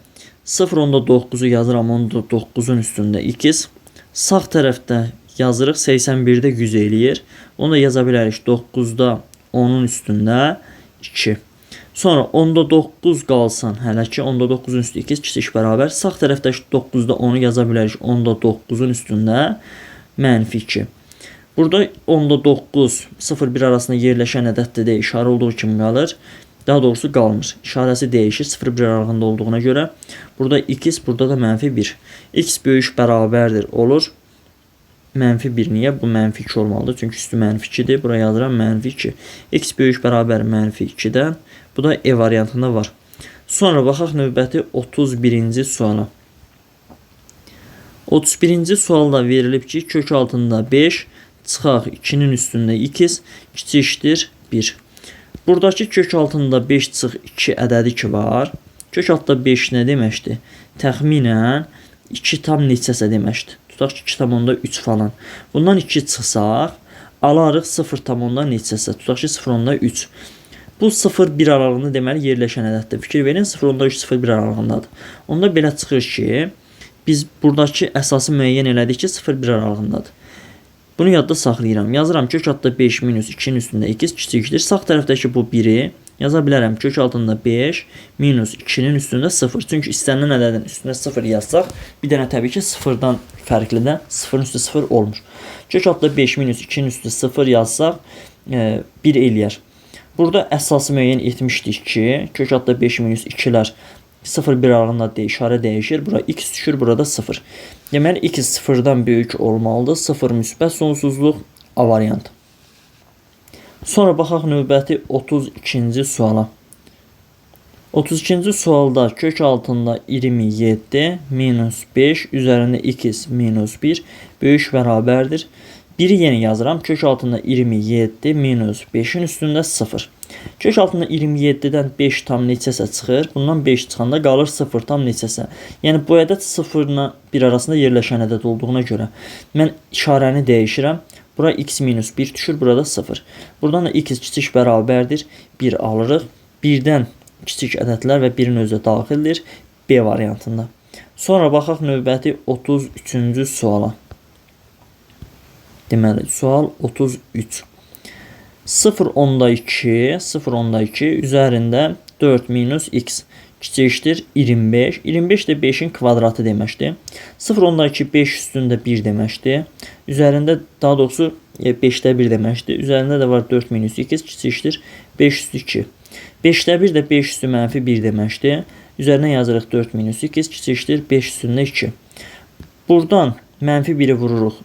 A: 0,9'u yazıram 9'un üstündə x. Sağ tərəfdə yazırıq 81'də 100 eləyir. Onu da yaza bilərik 9'da 10'un üstündə 2. Sonra 10'da 9 qalsan, hələ ki 10'da 9'un üstü x kiçik bərabər. Sağ tərəfdəki 9'da 10'u yaza bilərik 10'da 9'un üstündə mənfi 2. Burada 10'da 9, 0-1 arasında yerləşən ədəddir deyə işarə olduğu kimi qalır. Daha doğrusu qalmır. İşarəsi dəyişir 0-1 aralığında olduğuna görə. Burada x, burada da mənfi 1. X böyük bərabərdir olur. Mənfi 1 niyə? Bu mənfi 2 olmalıdır. Çünki üstü mənfi 2'dir. Buraya yazıram mənfi 2. X böyük bərabər mənfi 2'dən. Bu da E variantında var. Sonra baxaq növbəti 31-ci suala. 31-ci sualda verilib ki, kök altında 5, çıxaq 2'nin üstündə x kiçikdir 1. Buradakı kök altında 5 çıx 2 ədədi ki var. Kök altında 5 nə deməkdir? Təxminən 2 tam neçəsə deməkdir. Tutaq ki 2,3 falan. Bundan 2 çıxsaq, alarıq 0,3 neçəsə. Tutaq ki 0,3. Bu 0-1 aralığında deməli yerləşən ədəddir. Fikir verin 0,3 0,1 aralığındadır. Onda belə çıxır ki, biz buradakı əsası müəyyən elədik ki 0-1 aralığındadır. Bunu yadda saxlayıram. Yazıram kök altında 5 minus 2'nin üstündə x kiçikdir. Sağ tərəfdəki bu 1'i yaza bilərəm. Kök altında 5 minus 2'nin üstündə 0. Çünki istənilən ədədin üstündə 0 yazsaq, bir dənə təbii ki 0'dan fərqli də 0'ın üstü 0 olmur. Kök altında 5 minus 2'nin üstü 0 yazsaq 1 eləyər. Burada əsası müəyyən etmişdik ki, kök altında 5 minus 2'lər 0-1 aralığında işarə dəyişir. Bura x düşür, burada 0. Deməli x 0'dan böyük olmalıdır. 0 müsbət sonsuzluq A variantı. Sonra baxaq növbəti 32-ci suala. 32-ci sualda kök altında 27 minus 5 üzərində x minus 1 böyük bərabərdir. 1'i yenə yazıram. Kök altında 27 minus 5'in üstündə 0. Kök altında 27'dən 5 tam neçəsə çıxır. Bundan 5 çıxanda qalır 0 tam neçəsə. Yəni bu ədəd 0 ilə 1 arasında yerləşən ədəd olduğuna görə mən işarəni dəyişirəm. Bura x minus 1 düşür, burada 0. Buradan da x kiçik bərabərdir 1 alırıq. 1'dən kiçik ədədlər və 1'in özü daxildir B variantında. Sonra baxaq növbəti 33-cü suala. Deməli, sual 33. 0,2 üzərində 4 minus x kiçikdir 25. 25 də 5'in kvadratı deməkdir. 0,2 5 üstündə 1 deməkdir. Üzərində daha doğrusu 5'də 1 deməkdir. Üzərində də var 4 minus x kiçikdir 5 üstü 2. 5'də 1 də 5 üstü mənfi 1 deməkdir. Üzərinə yazırıq 4 minus x kiçikdir 5 üstündə 2. Buradan mənfi 1-i vururuq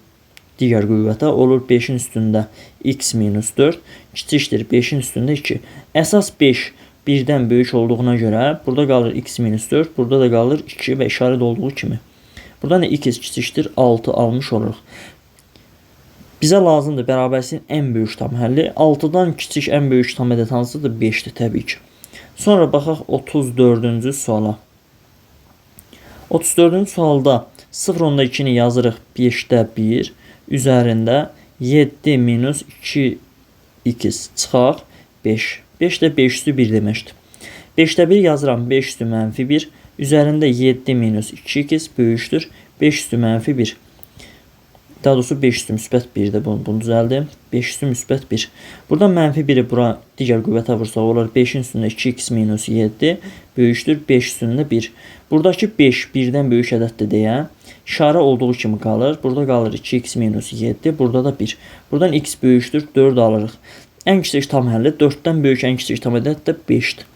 A: digər qüvvətə, olur 5-in üstündə x minus 4 kiçikdir 5-in üstündə 2. Əsas 5 1-dən böyük olduğuna görə burada qalır x minus 4, burada da qalır 2 və işarət olduğu kimi. Burada nə x kiçikdir 6 almış oluruq. Bizə lazımdır bərabərsizliyin ən böyük tam həlli. 6-dan kiçik ən böyük tam ədəd hansıdır? 5-dir təbii ki. Sonra baxaq 34-cü suala. 34-cü sualda 0,2-ni yazırıq 5-də 1 üzərində 7 minus 2x çıxaq 5. 5-də 5 üstü 1 deməkdir. 5-də 1 yazıram 5 üstü mənfi 1 üzərində 7 minus 2x böyükdür 5 üstü mənfi 1. Daha doğrusu 5 üstü müsbət 1-də bunu düzəldim. 5 üstü müsbət 1. Buradan mənfi 1-i bura digər qüvvətə vursaq olar 5-in üstündə 2x minus 7 böyükdür 5 üstündə 1. Buradakı 5 1-dən böyük ədəddir deyə işarə olduğu kimi qalır. Burada qalır 2x minus 7, burada da 1. Buradan x böyükdür 4 alırıq. Ən kiçik tam həlli 4-dən böyük ən kiçik tam ədəd də 5-dir.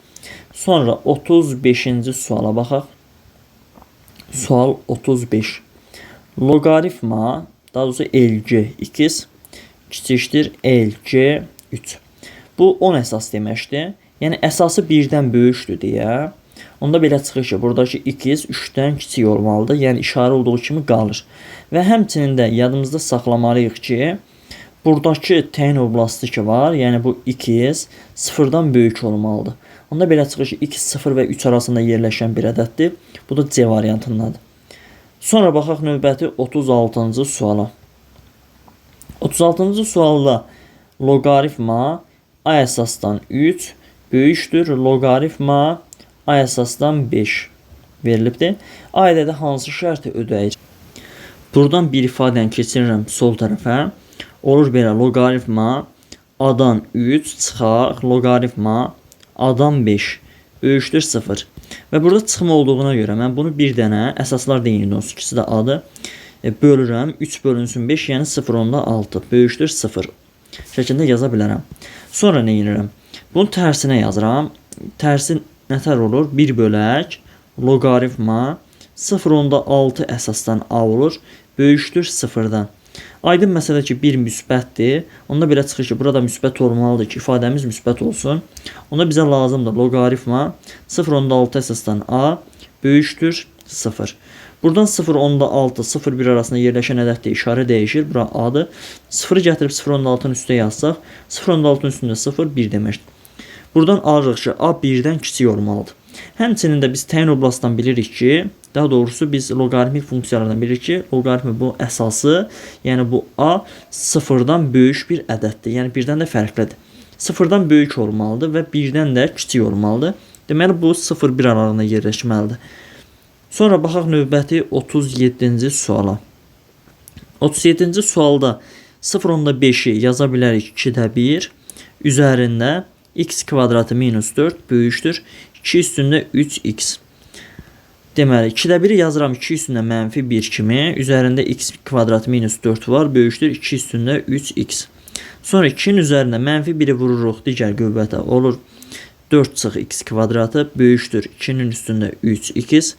A: Sonra 35-ci suala baxaq. Sual 35. Loqaritma, daha doğrusu LC 2 kiçikdir LC 3. Bu 10 əsas deməkdir. Yəni əsası 1-dən böyükdür deyə. Onda belə çıxır ki, buradakı 2 3-dən kiçik olmalıdır. Yəni işarə olduğu kimi qalır. Və həmçinin də yadımızda saxlamalıyıq ki, buradakı təyin oblastı ki var, yəni bu 2 0-dan böyük olmalıdır. Onda belə çıxır ki, 2, 0 və 3 arasında yerləşən bir ədəddir. Bu da C variantındadır. Sonra baxaq növbəti 36-cı suala. 36-cı sualda loqaritma A əsasdan 3 böyükdür loqaritma A əsasdan 5 verilibdir. A ədədi hansı şərti ödəyir? Buradan bir ifadəni keçirirəm sol tərəfə. Olur belə loqaritma A-dan 3 çıxaq loqaritma A-dan 5 böyükdür 0. Və burada çıxma olduğuna görə mən bunu bir dənə əsaslar deyildi, olsun ikisi də A-dır. Bölürəm 3 bölünsün 5 yəni 0,6 böyükdür 0 şəklində yaza bilərəm. Sonra nə edirəm? Bunu tərsinə yazıram. Tərsi nətər olur? 1 bölək loqaritma 0,6 əsasdan A olur böyükdür 0-dan. Aydın məsələ ki 1 müsbətdir. Onda belə çıxır ki burada müsbət olmalıdır ki ifadəmiz müsbət olsun. Onda bizə lazımdır loqaritma 0,6 əsasdan A böyükdür 0. Buradan 0,6 0,1 arasında yerləşən ədəddə işarə dəyişir. Bura A-dır. 0-ı gətirib 0,6-nın üstə yazsaq 0,6-nın üstündə 0 1 deməkdir. Buradan alırıq ki A 1-dən kiçik olmalıdır. Həmçinin də biz təyin oblastdan bilirik ki, daha doğrusu biz loqaritmik funksiyalardan bilirik ki, loqaritmi bu əsası, yəni bu A 0-dan böyük bir ədəddir. Yəni 1-dən də fərqlidir. 0-dan böyük olmalıdır və 1-dən də kiçik olmalıdır. Deməli bu 0-1 aralığında yerləşməlidir. Sonra baxaq növbəti 37-ci suala. 37-ci sualda 0,5-i yaza bilərik 2-də 1 üzərində x kvadratı minus 4 böyükdür 2 üstündə 3x. Deməli 2-də 1-i yazıram 2 üstündə mənfi 1 kimi. Üzərində x kvadratı minus 4 var. Böyükdür 2 üstündə 3x. Sonra 2-nin üzərində mənfi 1-i vururuq digər qüvvətə. Olur 4 çıx x kvadratı böyükdür 2-nin üstündə 3x.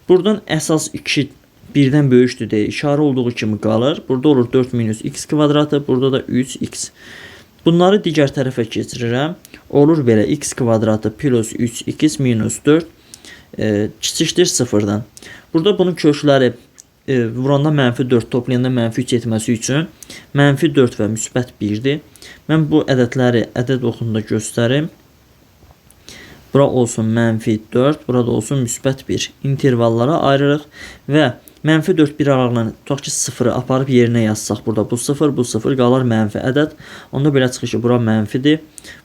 A: Buradan əsas 2 1-dən böyükdür deyə işarə olduğu kimi qalır. Burada olur 4 minus x kvadratı. Burada da 3x. Bunları digər tərəfə keçirirəm. Olur belə x kvadratı plus 3x minus 4 kiçikdir 0-dan. Burada bunun kökləri vuranda mənfi 4 toplayanda mənfi 3 etməsi üçün mənfi 4 və müsbət 1-dir. Mən bu ədədləri ədəd oxunda göstərim. Bura olsun mənfi 4, burada olsun müsbət 1. İntervallara ayırırıq və mənfi 4 bir aralığına tutaq ki 0-ı aparıb yerinə yazsaq burada bu 0, bu 0 qalar mənfi ədəd. Onda belə çıxır ki bura mənfidir.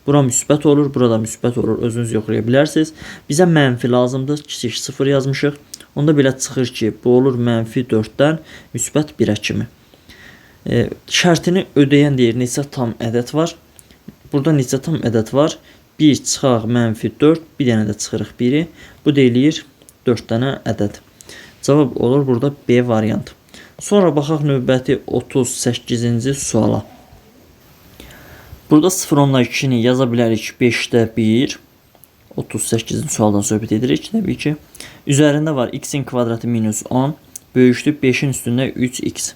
A: Bura müsbət olur, burada müsbət olur. Özünüz yoxlaya bilərsiniz. Bizə mənfi lazımdır. Kiçik 0 yazmışıq. Onda belə çıxır ki bu olur mənfi 4-dən müsbət 1-ə kimi. Şərtini ödəyən deyir neçə tam ədəd var. Burada neçə tam ədəd var. 1 çıxaq mənfi 4, bir dənə də çıxırıq 1-i. Bu deyilir 4 dənə ədəd. Cavab olur burada B variantı. Sonra baxaq növbəti 38-ci suala. Burada 0,2-ni yaza bilərik 5-də 1. 38-ci sualdan söhbət edirik təbii ki. Üzərində var x-in kvadratı minus 10 böyükdür 5-in üstündə 3x.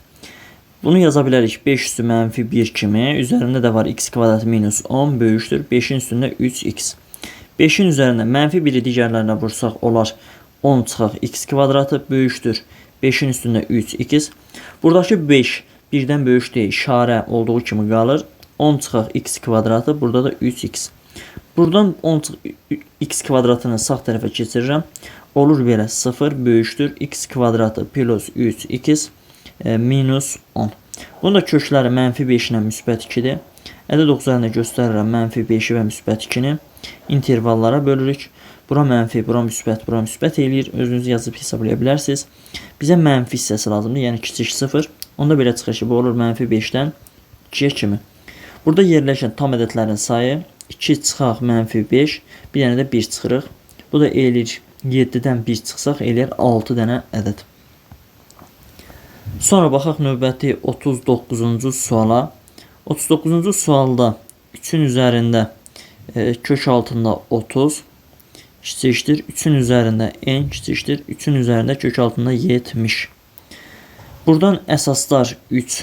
A: Bunu yaza bilərik 5 üstü mənfi 1 kimi. Üzərində də var x kvadrat minus 10 böyükdür 5-in üstündə 3x. 5-in üzərində mənfi 1-i digərlərinə vursaq olar 10 çıxaq x kvadratı böyükdür 5-in üstündə 3x. Buradakı 5 birdən böyük deyil, işarə olduğu kimi qalır. 10 çıxaq x kvadratı, burada da 3x. Buradan 10 x kvadratını sağ tərəfə keçirirəm. Olur belə 0 böyükdür x kvadratı plus 3x minus 10. Bunun da kökləri mənfi 5 ilə müsbət 2-dir. Ədəd oxucağında göstərirəm mənfi 5-i və müsbət 2-ni. İntervallara bölürük. Bura mənfi, bura müsbət eləyir. Özünüz yazıb hesablaya bilərsiniz. Bizə mənfi hissəsi lazımdır, yəni kiçik 0. Onda belə çıxır ki, bu olur mənfi 5-dən 2-yə kimi. Burada yerləşən tam ədədlərin sayı 2 çıxaq mənfi 5, bir dənə də 1 çıxırıq. Bu da eləyir 7-dən 1 çıxsaq eləyir 6 dənə ədəd. Sonra baxaq növbəti 39-cu suala. 39-cu sualda 3-ün üzərində kök altında 30 kiçikdir 3-ün üzərində n kiçikdir 3-ün üzərində kök altında 70. Buradan əsaslar 3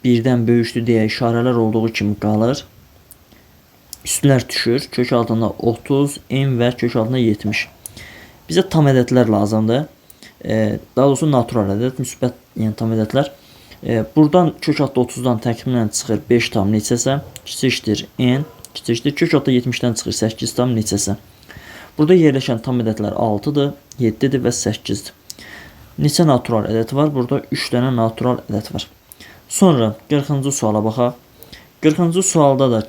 A: birdən böyükdür deyə işarələr olduğu kimi qalır. Üstlər düşür. Kök altında 30 n və kök altında 70. Bizə tam ədədlər lazımdır. Daha doğrusu natural ədəd, müsbət yəni tam ədədlər. Buradan kök altında 30-dan təxminən çıxır 5 tam neçəsə kiçikdir n kiçikdir kök altında 70-dən çıxır 8 tam neçəsə. Burada yerləşən tam ədədlər 6-dır, 7-dir və 8-dir. Neçə natural ədəd var? Burada 3 dənə natural ədəd var. Sonra 40-cı suala baxaq. 40-cı sualda da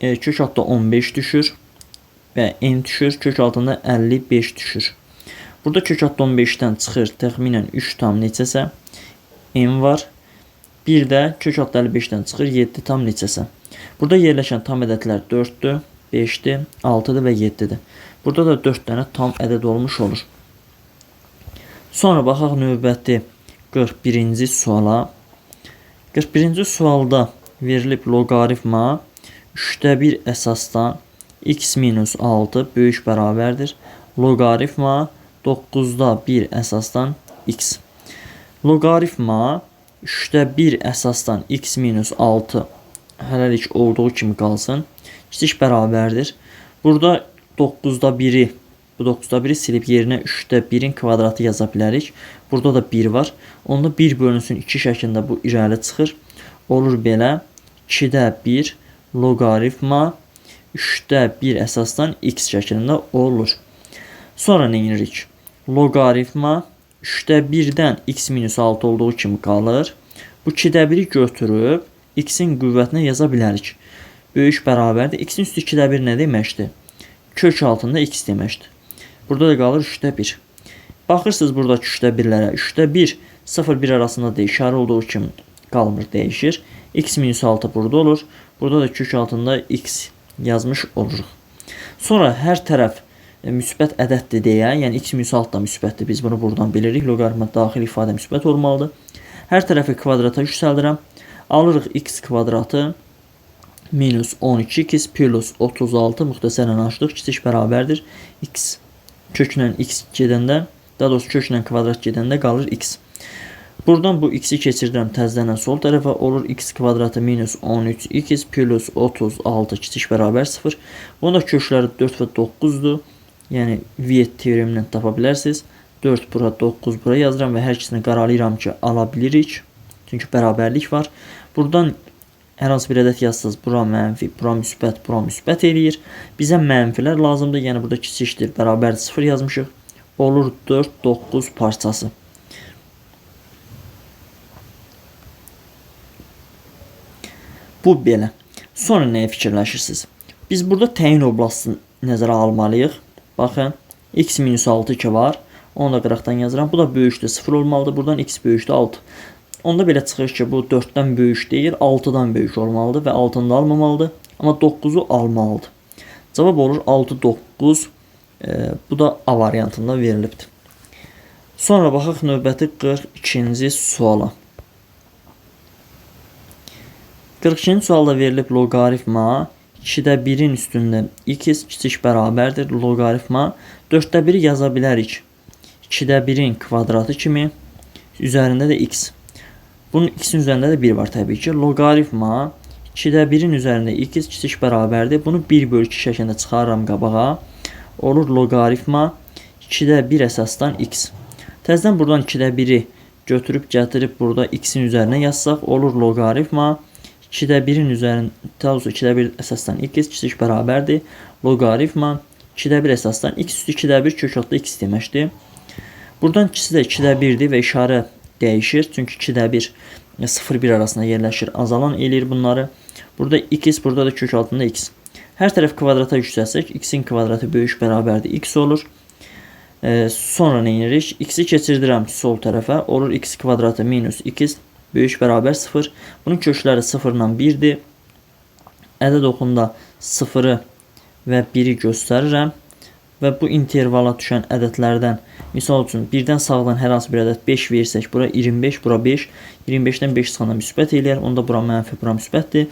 A: kök altında 15 düşür və n düşür. Kök altında 55 düşür. Burada kök altında 15-dən çıxır təxminən 3 tam neçəsə n var. Bir də kök altında 55-dən çıxır 7 tam neçəsə. Burada yerləşən tam ədədlər 4-dür, 5-dir, 6-dır və 7-dir. Burada da 4 dənə tam ədəd olmuş olur. Sonra baxaq növbəti 41-ci suala. 41-ci sualda verilib loqaritma 3/1 əsasdan x minus 6 böyük bərabərdir. Loqaritma 9/1 əsasdan x. Loqaritma 3/1 əsasdan x minus 6 hələlik olduğu kimi qalsın. Kiçik bərabərdir. Burada 9/1-i bu 9/1-i silib yerinə 3/1-in kvadratı yaza bilərik. Burada da 1 var. Onda 1 bölünsün 2 şəklində bu irəli çıxır. Olur belə 2/1 loqaritma 3/1 əsasdan x şəklində olur. Sonra nə edirik? Loqaritma 3/1-dən x minus 6 olduğu kimi qalır. Bu 2/1-i götürüb x-in qüvvətinə yaza bilərik. Böyük bərabərdir. X-in üstü 2/1 nə deməkdir? Kök altında x deməkdir. Burada da qalır 3/1. Baxırsınız buradakı 3/1-lərə. 3/1 0-1 arasında da işarə olduğu kimi qalmır, dəyişir. X minus 6 burada olur. Burada da kök altında x yazmış oluruq. Sonra hər tərəf müsbət ədəddir deyə, yəni x minus 6 da müsbətdir. Biz bunu buradan bilirik. Loqaritma daxil ifadə müsbət olmalıdır. Hər tərəfi kvadrata yüksəldirəm. Alırıq x kvadratı minus 12x plus 36 müxtəsərlə açdıq. Kiçik bərabərdir. X köklə x gedəndə, daha doğrusu köklə kvadrat gedəndə qalır x. Buradan bu x-i keçirdirəm təzədən sol tərəfə. Olur x kvadratı minus 13x plus 36 kiçik bərabər 0. Bunun da kökləri 4 və 9-dur. Yəni Viet teoremindən tapa bilərsiniz. 4 bura, 9 bura yazıram və hər ikisini qaralayıram ki, ala bilirik. Çünki bərabərlik var. Buradan hər hansı bir ədəd yazsınız. Bura mənfi, bura müsbət eləyir. Bizə mənfilər lazımdır. Yəni burada kiçikdir, bərabər 0 yazmışıq. Olur 4, 9 parçası. Bu belə. Sonra nəyə fikirləşirsiniz? Biz burada təyin oblastını nəzərə almalıyıq. Baxın, x minus 6 2 var. Onu da qıraqdan yazıram. Bu da böyükdür, 0 olmalıdır. Buradan x böyükdür, 6. Onda belə çıxır ki, bu 4-dən böyük deyil, 6-dan böyük olmalıdır və 6-nı da almamalıdır. Amma 9-u almalıdır. Cavab olur 6, 9. Bu da A variantında verilibdir. Sonra baxaq növbəti 42-ci suala. 42-ci sualda verilib loqaritma 2/1-in üstündə x kiçik bərabərdir. Loqaritma 4/1-i yaza bilərik. 2/1-in kvadratı kimi üzərində də x. Bunun x-in üzərində də 1 var təbii ki. Loqaritma 2-də 1-in üzərində x kiçik bərabərdir. Bunu 1/2 şəklində çıxarıram qabağa. Olur loqaritma 2-də 1 əsasdan x. Təzədən buradan 2-də 1-i götürüb gətirib burada x-in üzərinə yazsaq, olur loqaritma 2-də 1-in üzərində, daha doğrusu 2-də 1 əsasdan x kiçik bərabərdir. Loqaritma 2-də 1 əsasdan x üstü 2-də 1 kök altında x deməkdir. Buradan ikisi də 2-də 1-dir və işarə dəyişir. Çünki 2-də 1 0-1 arasında yerləşir. Azalan eləyir bunları. Burada x, burada da kök altında x. Hər tərəf kvadrata yüksəlsək, x-in kvadratı böyük bərabərdir x olur. Sonra nə edirik? X-i keçirdirəm sol tərəfə. Olur x kvadratı minus x böyük bərabər 0. Bunun kökləri 0 ilə 1-dir. Ədəd oxunda 0-ı və 1-i göstərirəm. Və bu intervala düşən ədədlərdən, misal üçün, birdən sağdan hər hansı bir ədəd 5 versək, bura 25, bura 5, 25-dən 5 çıxanda müsbət eləyər, onda bura mənfi, bura müsbətdir.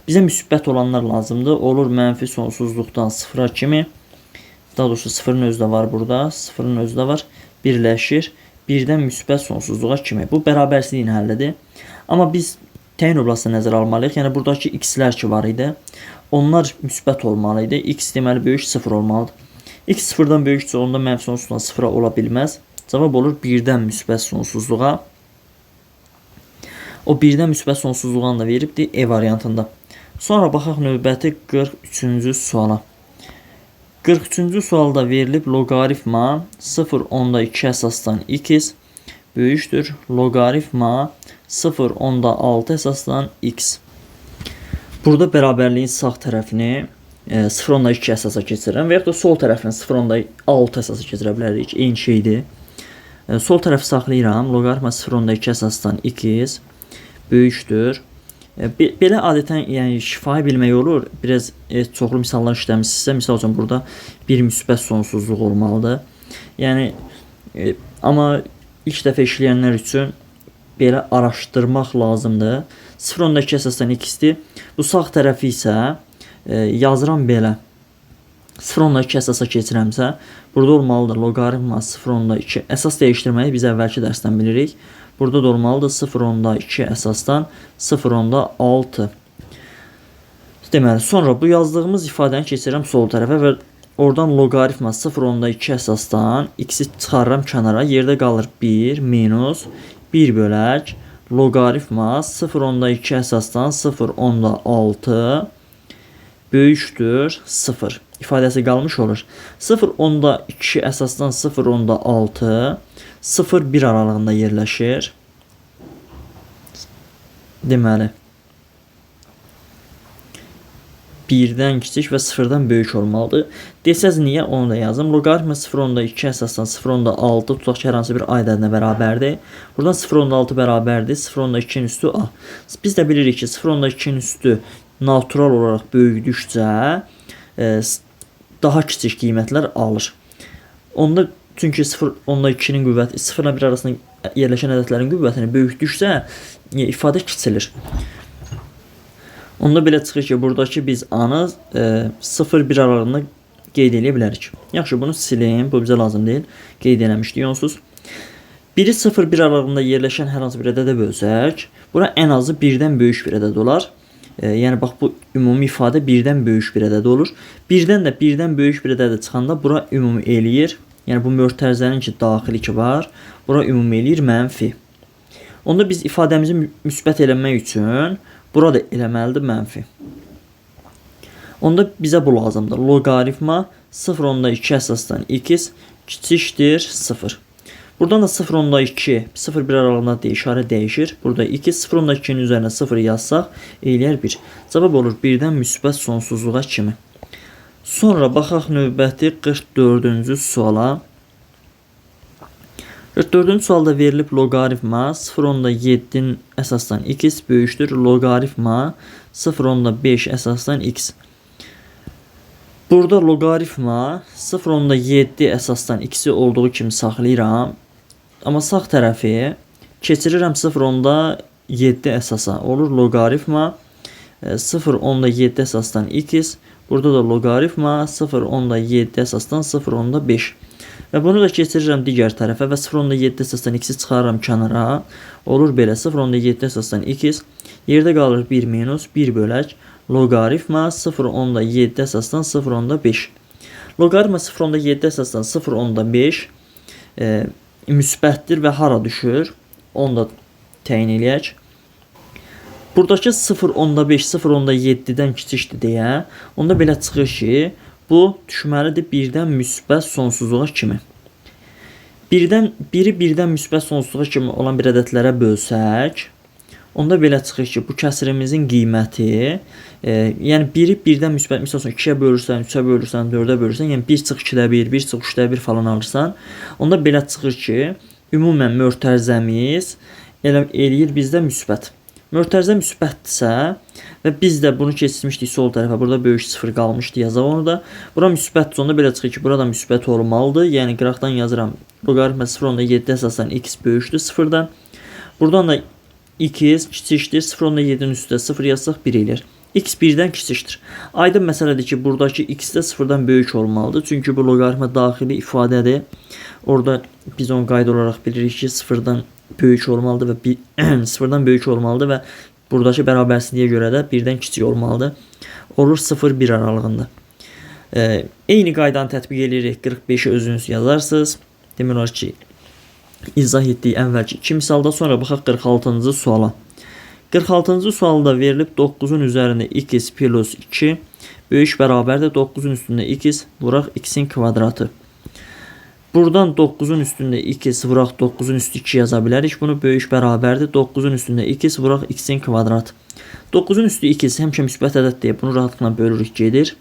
A: Bizə müsbət olanlar lazımdır. Olur mənfi sonsuzluqdan 0-a kimi, daha doğrusu 0-ın özü də var burada, 0-ın özü də var, birləşir, 1-dən müsbət sonsuzluğa kimi. Bu bərabərsizliyin həllidir. Amma biz təyin oblasını nəzərə almalıyıq. Yəni, buradakı x-lər ki var idi, onlar müsbət olmalı idi. X deməli böyük 0 olmalıdır. X 0-dan böyüksə, onda mənfi sonsuzluqdan 0-a ola bilməz. Cavab olur 1-dən müsbət sonsuzluğa. O 1-dən müsbət sonsuzluğunu da veribdir E variantında. Sonra baxaq növbəti 43-cü suala. 43-cü sualda verilib loqaritma 0,2 əsasdan x böyükdür. Loqaritma 0,6 əsasdan x. Burada bərabərliyin sağ tərəfini 0,2 əsasa keçirəm və yaxud da sol tərəfini 0,6 əsasa keçirə bilərik. Eyni şeydir. Sol tərəfi saxlayıram. Loqaritma 0,2 əsasdan x böyükdür. Belə adətən yəni şifahi bilmək olur. Biraz çoxlu misallar işləmişsinizsə, misal üçün burada bir müsbət sonsuzluq olmalıdır. Yəni amma ilk dəfə işləyənlər üçün belə araşdırmaq lazımdır. 0,2 əsasdan x-dir. Bu sağ tərəfi isə yazıram belə. 0,2 əsasa keçirəmsə, burada olmalıdır loqaritma 0,2. Əsas dəyişdirməyi biz əvvəlki dərsdən bilirik. Burada da olmalıdır 0,2 əsasdan 0,6. Deməli, sonra bu yazdığımız ifadəni keçirəm sol tərəfə və oradan loqaritma 0,2 əsasdan x-i çıxarıram kənara. Yerdə qalır 1 minus 1 bölək loqaritma 0,2 əsasdan 0,6 böyükdür 0 ifadəsi qalmış olur. 0,2 əsasdan 0,6 0,1 aralığında yerləşir. Deməli 1-dən kiçik və 0-dan böyük olmalıdır. Desəz niyə? Onu da yazım. Loqaritma 0,2 əsasdan 0,6 tutaq ki, hər hansı bir ədədinə bərabərdir. Buradan 0,6 bərabərdir. 0,2-nin üstü A. Biz də bilirik ki, 0,2-nin üstü natural olaraq böyüdükcə daha kiçik qiymətlər alır. Onda çünki 0,2-nin qüvvəti 0 ilə 1 arasında yerləşən ədədlərin qüvvətini böyütdükcə ifadə kiçilir. Onda belə çıxır ki, buradakı biz A-nı 0-1 aralığında qeyd edə bilərik. Yaxşı, bunu sileyim. Bu bizə lazım deyil. Qeyd eləmişdik onsuz. 1-i 0-1 aralığında yerləşən hər hansı bir ədədə bölsək, bura ən azı 1-dən böyük bir ədəd olar. Yəni bax bu ümumi ifadə 1-dən böyük bir ədəd olur. 1-dən də 1-dən böyük bir ədəd çıxanda bura ümumi eləyir. Yəni bu mötərizənin ki daxili ki var, bura ümumi eləyir mənfi. Onda biz ifadəmizi müsbət eləmək üçün burada eləməlidir mənfi. Onda bizə bu lazımdır. Loqaritma 0,2 əsasdan x kiçikdir 0. Buradan da 0,2, 0,1 aralığında işarə dəyişir. Burada 2, 0,2-nin üzərinə 0 yazsaq, eləyər 1. Cavab olur 1-dən müsbət sonsuzluğa kimi. Sonra baxaq növbəti 44-cü suala. 44-cü sualda verilib loqaritma 0,7-nin əsasdan x böyükdür. Loqaritma 0,5 əsasdan x. Burada loqaritma 0,7 əsasdan x-i olduğu kimi saxlayıram. Amma sağ tərəfi keçirirəm 0,7 əsasa. Olur loqaritma 0,7 əsasdan x. Burada da loqaritma 0,7 əsasdan 0,5. Və bunu da keçirirəm digər tərəfə və 0.7 əsasdan x-i çıxarıram kənara. Olur belə 0.7 əsasdan x. Yerdə qalır 1 minus 1 bölək loqaritma 0.7 əsasdan 0.5. Loqaritma 0.7 əsasdan 0.5 müsbətdir və hara düşür? Onu da təyin eləyək. Buradakı 0.5 0.7-dən kiçikdir deyə, onda belə çıxır ki, bu düşməlidir 1-dən müsbət sonsuzluğa kimi. Biri 1-dən müsbət sonsuzluğa kimi olan bir ədədlərə bölsək, onda belə çıxır ki, bu kəsirimizin qiyməti, yəni 1-dən müsbət, məsələn 2-yə bölürsən, 3-ə bölürsən, 4-ə bölürsən, yəni 1/2-də 1, 1/3-də 1 falan alırsan, onda belə çıxır ki, ümumən mötərizəmiz eləyir bizdə müsbət. Mötərizə müsbətdirsə və biz də bunu keçirmişdik sol tərəfə, burada böyük 0 qalmışdı, yazaq onu da. Bura müsbətdir, onda belə çıxır ki, burada müsbət olmalıdır. Yəni qıraqdan yazıram. Loqaritma 0.7 əsasdan x böyükdür 0-dan. Buradan da x kiçikdir, 0.7-nin üstə 0 yazsaq 1 eləyir. X 1-dən kiçikdir. Aydın məsələdir ki, buradakı x də 0-dan böyük olmalıdır. Çünki bu loqaritma daxili ifadədir. Orada biz onu qayda olaraq bilirik ki, 0-dan böyük olmalıdır və 0-dan böyük olmalıdır və buradakı bərabərsizliyə görə də 1-dən kiçik olmalıdır. Olur 0-1 aralığında. Eyni qaydanı tətbiq edirik. 45-i özünüz yazarsınız. Demək olar ki, izah etdiyi əvvəlki 2 misalda, sonra baxaq 46-cı suala. 46-cı sualda verilib 9-un üzərində x plus 2 böyük bərabərdir 9-un üstündə x vuraq x-in kvadratı. Buradan 9-un üstündə x vuraq 9-un üstü 2 yaza bilərik. Bunu böyük bərabərdir 9-un üstündə x vuraq x-in kvadratı. 9-un üstü x həmişə müsbət ədəd deyə bunu rahatlıqla bölürük gedir.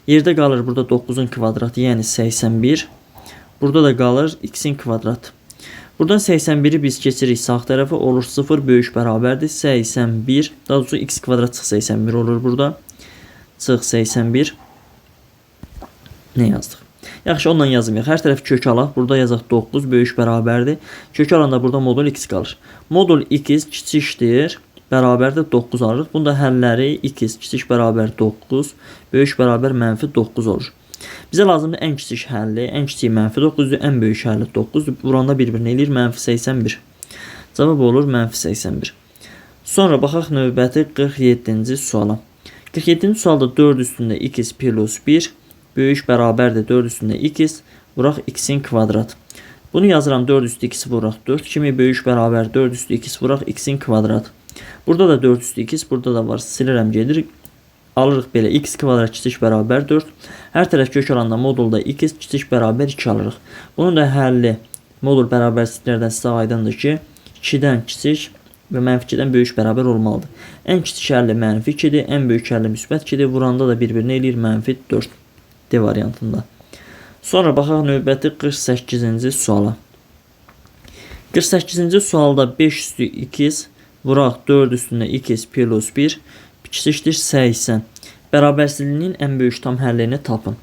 A: Yerdə qalır burada 9-un kvadratı, yəni 81. Burada da qalır x-in kvadratı. Buradan 81-i biz keçirik sağ tərəfə, olur 0 böyük bərabərdir 81. Daha doğrusu x kvadrat çıx 81 olur burada. Çıx 81. Nə yazdıq? Yaxşı, ondan yazmayaq. Hər tərəf kök alaq. Burada yazaq 9 böyük bərabərdir. Kök alanda burada modul x qalır. Modul x kiçikdir, bərabərdir 9 alırıq. Bunda həlləri x kiçik bərabər 9, böyük bərabər -9 olur. Bizə lazımdır ən kiçik həlli, ən kiçik -9-dur, ən böyük həlli 9-dur. Vuranda bir-birini eləyir -81. Cavab olur -81. Sonra baxaq növbəti 47-ci suala. 47-ci sualda 4 üstündə x plus 1 böyük bərabərdir 4 üstündə x vuraq x-in kvadratı. Bunu yazıram 4 üstü x vuraq 4 kimi, böyük bərabər 4 üstü x vuraq x-in kvadratı. Burada da 4 üstü x, burada da var, silirəm gedir. Alırıq belə x kvadrat kiçik bərabər 4. Hər tərəf kök alanda modulda x kiçik bərabər 2 alırıq. Bunun da həlli modul bərabərsizliklərdən sizə aydındır ki, 2-dən kiçik və -2-dən böyük bərabər olmalıdır. Ən kiçik həlli -2-dir, ən böyük həlli müsbət 2-dir. Vuranda da bir-birini eləyir -4. D variantında. Sonra baxaq növbəti 48-ci suala. 48-ci sualda 5 üstü x vuraq 4 üstündə x plus 1 kiçikdir 80. Bərabərsizliyinin ən böyük tam həllini tapın.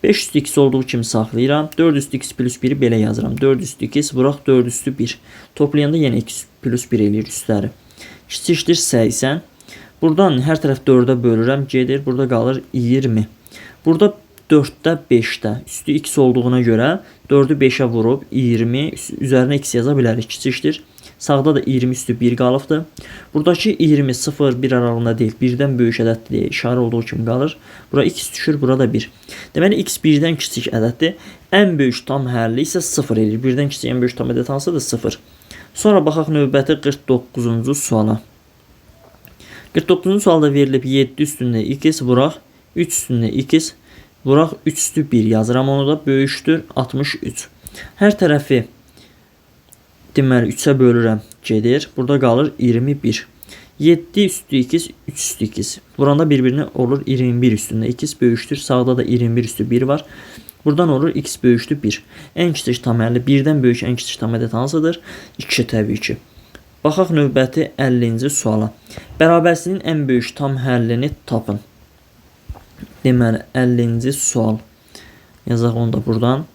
A: 5 üstü x olduğu kimi saxlayıram. 4 üstü x plus 1-i belə yazıram. 4 üstü x vuraq 4 üstü 1. Toplayanda yenə x plus 1 eləyir üstləri. Kiçikdir 80. Buradan hər tərəf 4-ə bölürəm. Gedir. Burada qalır 20. Burada 4-də 5-də üstü x olduğuna görə 4-ü 5-ə vurub 20 üzərinə x yaza bilərik. Kiçikdir. Sağda da 20 üstü 1 qalıbdır. Buradakı 20 0 1 aralığında deyil. 1-dən böyük ədəddir deyə işarə olduğu kimi qalır. Bura x düşür, burada 1. Deməli x 1-dən kiçik ədəddir. Ən böyük tam həlli isə 0 edir. 1-dən kiçik ən böyük tam ədəd hansıdır? 0. Sonra baxaq növbəti 49-cu suala. 49-cu sualda verilib 7 üstündə x vuraq 3 üstündə x vuraq 3 üstü 1 yazıram. Onu da böyükdür 63. Hər tərəfi deməli 3-ə bölürəm gedir. Burada qalır 21. 7 üstü 2, 3 üstü 2. Vuranda bir-birinə olur 21 üstündə 2 böyükdür. Sağda da 21 üstü 1 var. Buradan olur x böyükdür 1. Ən kiçik tam həlli 1-dən böyük ən kiçik tam ədəd hansıdır? 2 təbii ki. Baxaq növbəti 50-ci suala. Bərabərsizliyin ən böyük tam həllini tapın. Deməli 50-ci sual. Yazaq onu da buradan.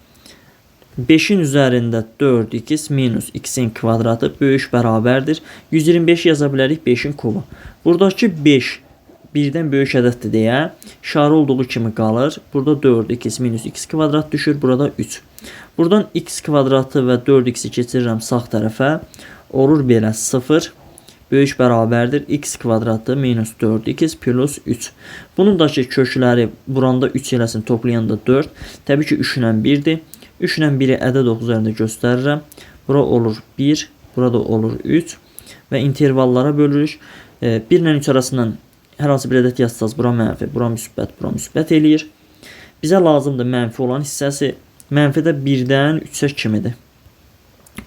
A: 5-in üzərində 4x minus x-in kvadratı böyük bərabərdir. 125 yaza bilərik 5-in kubu. Buradakı 5 birdən böyük ədəddir deyə işarə olduğu kimi qalır. Burada 4x minus x kvadrat düşür. Burada 3. Buradan x kvadratı və 4x'i keçirirəm sağ tərəfə. Olur belə 0 böyük bərabərdir x kvadratı minus 4x plus 3. Bunun da ki kökləri buranda 3 eləsin, toplayanda 4. Təbii ki 3 ilə 1'dir. 3 ilə 1'i ədəd ox üzərində göstərirəm. Bura olur 1, burada olur 3 və intervallara bölürük. 1 ilə 3 arasından hər hansı bir ədəd yazsaz, bura mənfi, bura müsbət eləyir. Bizə lazımdır mənfi olan hissəsi. Mənfi də 1-dən 3-ə kimidir.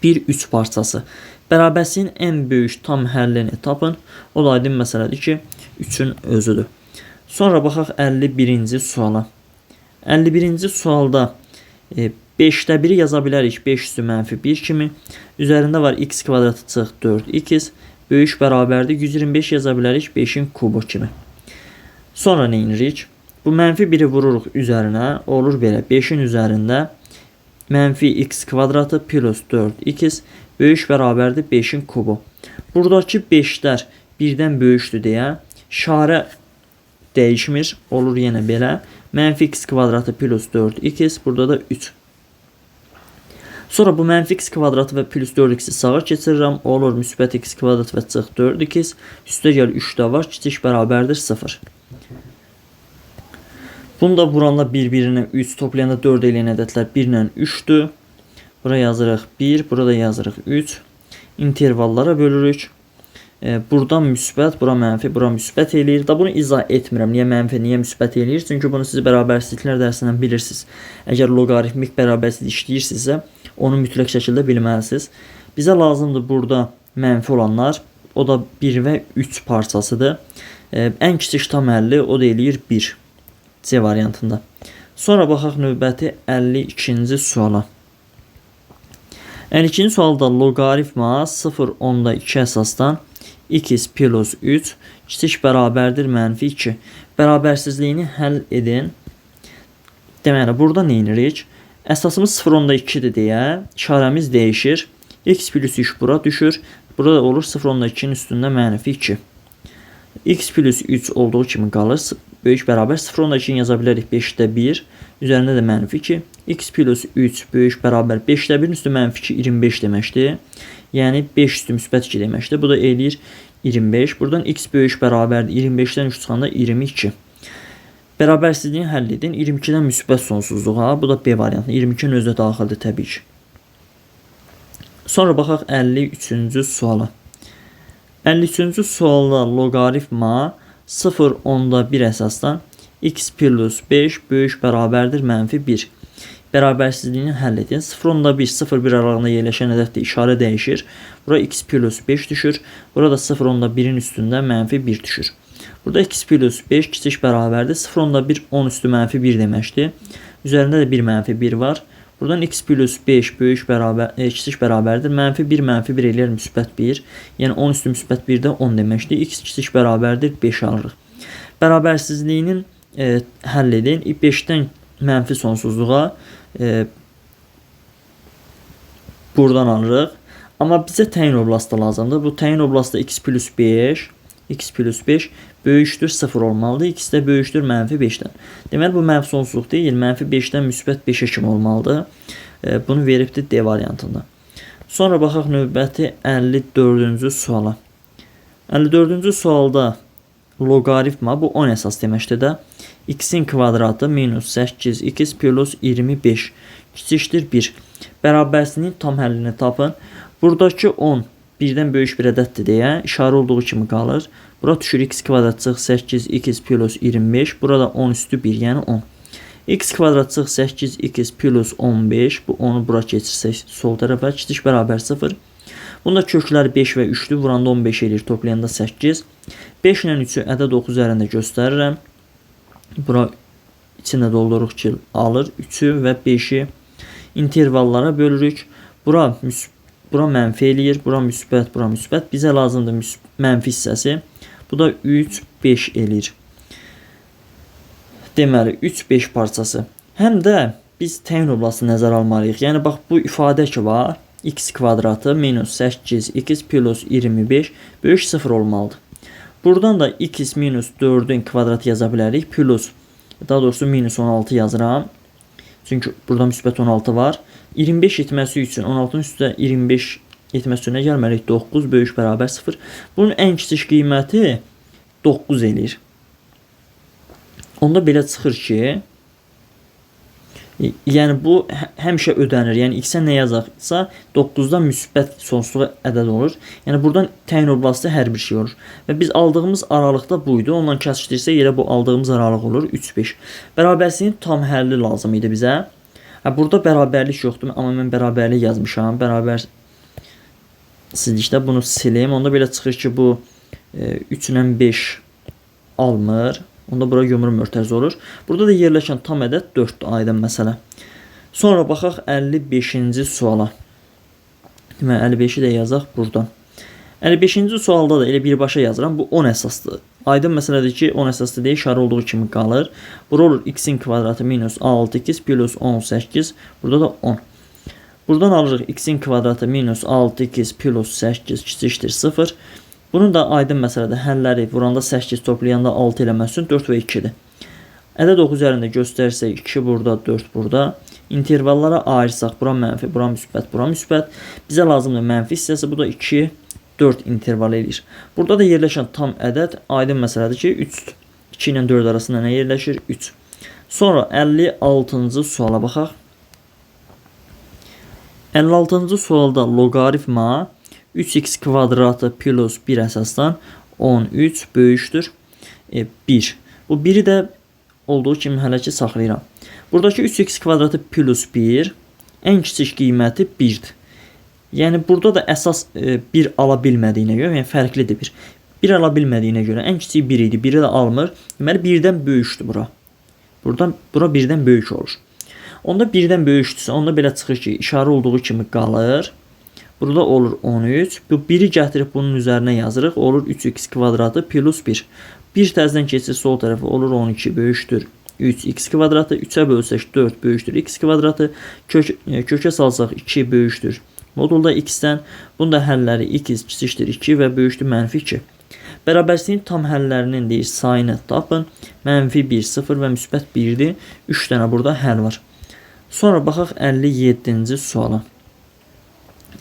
A: 1, 3 parçası. Bərabərsizliyin ən böyük tam həllini tapın. O da aydın məsələdir ki, 3-ün özüdür. Sonra baxaq 51-ci suala. 51-ci sualda 5'də 1'i yaza bilərik. 5 üstü mənfi 1 kimi. Üzərində var x kvadratı çıx 4x. Böyük bərabərdir. 125 yaza bilərik 5'in kubu kimi. Sonra nə edirik? Bu mənfi 1'i vururuq üzərinə. Olur belə 5'in üzərində mənfi x kvadratı plus 4x böyük bərabərdir 5'in kubu. Buradakı 5'lər 1'dən böyükdür deyə işarə dəyişmir. Olur yenə belə. Mənfi x kvadratı plus 4x. Burada da 3. Sonra bu mənfi x kvadratı və plus 4x'i sağa keçirirəm. Olur müsbət x kvadrat və çıx 4x. Üstə gəl 3 də var. Kiçik bərabərdir 0. Bunu da vuranda bir-birinə 3, toplayanda 4 eləyən ədədlər 1 ilə 3'dür. Bura yazırıq 1, burada yazırıq 3. İntervallara bölürük. Buradan müsbət, bura mənfi, bura müsbət eləyir. Da bunu izah etmirəm. Niyə mənfi, niyə müsbət eləyir? Çünki bunu siz bərabərsizliklər dərsindən bilirsiniz. Əgər loqaritmik bərabərsizlik işləyirsinizsə, onu mütləq şəkildə bilməlisiniz. Bizə lazımdır burada mənfi olanlar. O da 1 və 3 parçasıdır. Ən kiçik tam həlli o da eləyir 1. C variantında. Sonra baxaq növbəti 52-ci suala. 52-ci sualda loqaritma 0,2 əsasdan x plus 3 kiçik bərabərdir mənfi 2. Bərabərsizliyini həll edin. Deməli, burada nə edirik? Əsasımız 0,2'dir deyə işarəmiz dəyişir. X plus 3 bura düşür. Burada olur 0,2'nin üstündə mənfi 2. X plus 3 olduğu kimi qalır. Böyük bərabər 0,2'ni yaza bilərik 5'də 1. Üzərində də mənfi 2. X plus 3 böyük bərabər 5'də 1'in üstü mənfi 2 25 deməkdir. Yəni 5 üstü müsbət 2 deməkdir. Bu da eləyir 25. Buradan x böyük bərabərdir. 25'dən 3 çıxanda 22. Bərabərsizliyi həll edin. 22'dən müsbət sonsuzluğa. Bu da B variantı. 22'nin özü də daxildir təbii ki. Sonra baxaq 53-cü suala. 53-cü sualda loqaritma 0,1 əsasdan x plus 5 böyük bərabərdir mənfi 1. Bərabərsizliyini həll edin. 0,1, 0,1 aralığında yerləşən ədəddə işarə dəyişir. Bura x plus 5 düşür. Burada 0,1'in üstündə mənfi 1 düşür. Burada x plus 5 kiçik bərabərdir. 0,1 10 üstü mənfi 1 deməkdir. Üzərində də bir mənfi 1 var. Buradan x plus 5 böyük kiçik bərabərdir. Mənfi 1 mənfi 1 eləyər müsbət 1. Yəni 10 üstü müsbət 1 də 10 deməkdir. X kiçik bərabərdir 5 alırıq. Bərabərsizliyinin həll edin. 5'dən mənfi sonsuzluğa buradan alırıq. Amma bizə təyin oblastı lazımdır. Bu təyin oblastı x plus 5 böyükdür 0 olmalıdır. X də böyükdür mənfi 5'dən. Deməli bu mənfi sonsuzluq deyil. Mənfi 5'dən müsbət 5'ə kimi olmalıdır. Bunu veribdir D variantında. Sonra baxaq növbəti 54-cü suala. 54-cü sualda loqaritma bu 10 əsas deməkdir də. X'in kvadratı minus 8x plus 25 kiçikdir 1. Bərabərsizliyin tam həllini tapın. Buradakı 10 birdən böyük bir ədəddir deyə işarə olduğu kimi qalır. Bura düşür x kvadrat çıx 8x plus 25. Burada 10 üstü 1 yəni 10. X kvadrat çıx 8x plus 15. Bu 10'u bura keçirsək sol tərəfə kiçik bərabər 0. Bunda köklər 5 və 3'dür. Vuranda 15 eləyir. Toplayanda 8. 5 ilə 3'ü ədəd ox üzərində göstərirəm. Bura içində dolduruq ki alır. 3'ü və 5'i intervallara bölürük. Bura mənfi eləyir. Bura müsbət. Bizə lazımdır mənfi hissəsi. Bu da 3, 5 eləyir. Deməli 3, 5 parçası. Həm də biz təyin oblastı nəzərə almalıyıq. Yəni bax bu ifadə ki var. X kvadratı minus 8x plus 25 böyük 0 olmalıdır. Buradan da x minus 4'ün kvadratı yaza bilərik. Plus, daha doğrusu minus 16 yazıram. Çünki burada müsbət 16 var. 25 etməsi üçün 16'nın üstə 25 etməsi üçün nə gəlməliyik? 9 böyük bərabər 0. Bunun ən kiçik qiyməti 9 eləyir. Onda belə çıxır ki, yəni bu həmişə ödənir. Yəni x-ə nə yazaqsa 9-dan müsbət sonsuzluğa ədəd olur. Yəni buradan təyin oblasti hər bir şey olur. Və biz aldığımız aralıqda buydu. Ondan kəsişdirsək yerə bu aldığımız aralıq olur 3-5. Bərabərsizliyin tam həlli lazım idi bizə. Burada bərabərlik yoxdur, amma mən bərabərlik yazmışam. Bərabərsizlikdə bunu silim. Onda belə çıxır ki, bu 3-lə 5 almır. Onda bura gömür mörtəzi olur. Burada da yerləşən tam ədəd 4-dür, aydın məsələ. Sonra baxaq 55-ci suala. Deməli 55-i də yazaq buradan. 55-ci sualda da elə birbaşa yazıram. Bu 10 əsasdır. Aydın məsələdir ki, 10 əsaslı deyil, şarı olduğu kimi qalır. Bura olur x-in kvadratı minus 6x plus 18. Burada da 10. Buradan alırıq x-in kvadratı minus 6x plus 8 kiçikdir 0. Bunun da aydın məsələdə həlləri vuranda 8 toplayanda 6 eləməsi üçün 4 və 2-dir. Ədəd oxu üzərində göstərsək 2 burada, 4 burada. İntervallara ayırsaq, bura mənfi, bura müsbət, bura müsbət. Bizə lazımdır mənfi hissəsi, bu da 2, 4 interval edir. Burada da yerləşən tam ədəd aydın məsələdir ki, 3, 2 ilə 4 arasında nə yerləşir? 3. Sonra 56-cı suala baxaq. 56-cı sualda loqaritma 3x kvadratı plus 1 əsasdan 13 böyükdür 1. Bu 1'i də olduğu kimi hələ ki saxlayıram. Buradakı 3x kvadratı plus 1 ən kiçik qiyməti 1'dir. Yəni burada da əsas 1 ala bilmədiyinə görə, yəni fərqlidir 1. 1 ala bilmədiyinə görə ən kiçik 1 idi. 1'i də almır. Deməli 1'dən böyükdür bura. Bura 1'dən böyük olur. Onda 1'dən böyükdürsə, onda belə çıxır ki, işarə olduğu kimi qalır. Burada olur 13. Bu 1'i gətirib bunun üzərinə yazırıq. Olur 3x kvadratı plus 1. 1 təzdən keçir sol tərəfə, olur 12 böyükdür 3x kvadratı. 3'ə bölsək 4 böyükdür x kvadratı. Kökə salsaq 2 böyükdür modulda x-dən. Bunda həlləri x kiçikdir 2 və böyükdür mənfi 2. Bərabərsizliyin tam həllərinin deyir sayını tapın. Mənfi 1, 0 və müsbət 1'dir. 3 dənə burada həll var. Sonra baxaq 57-ci suala.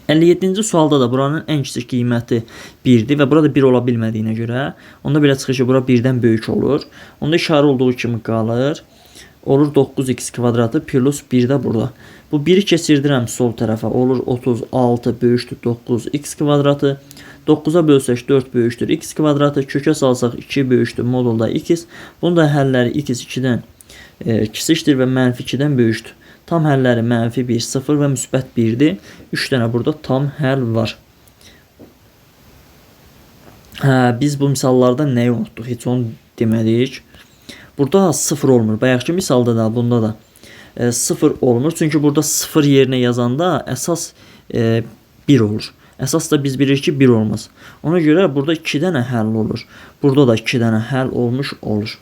A: 57-ci sualda da buranın ən kiçik qiyməti 1'dir və burada 1 ola bilmədiyinə görə, onda belə çıxır ki, bura 1'dən böyük olur. Onda işarə olduğu kimi qalır. Olur 9x kvadratı plus 1 də burada. Bu 1'i keçirdirəm sol tərəfə. Olur 36 böyükdür 9x kvadratı. 9'a bölsək 4 böyükdür x kvadratı. Kökə salsaq 2 böyükdür modulda x. Bunun da həlləri x 2'dən kiçikdir və mənfi 2'dən böyükdür. Tam həlləri mənfi 1, 0 və müsbət 1'dir. 3 dənə burada tam həll var. Biz bu misallarda nəyi unutduq? Heç onu demədik. Burada 0 olmur. Bayaqki misalda da, bunda da 0 olmur. Çünki burada 0 yerinə yazanda əsas 1 olur. Əsas da biz bilirik ki 1 olmaz. Ona görə burada 2 dənə həll olur. Burada da 2 dənə həll olmuş olur.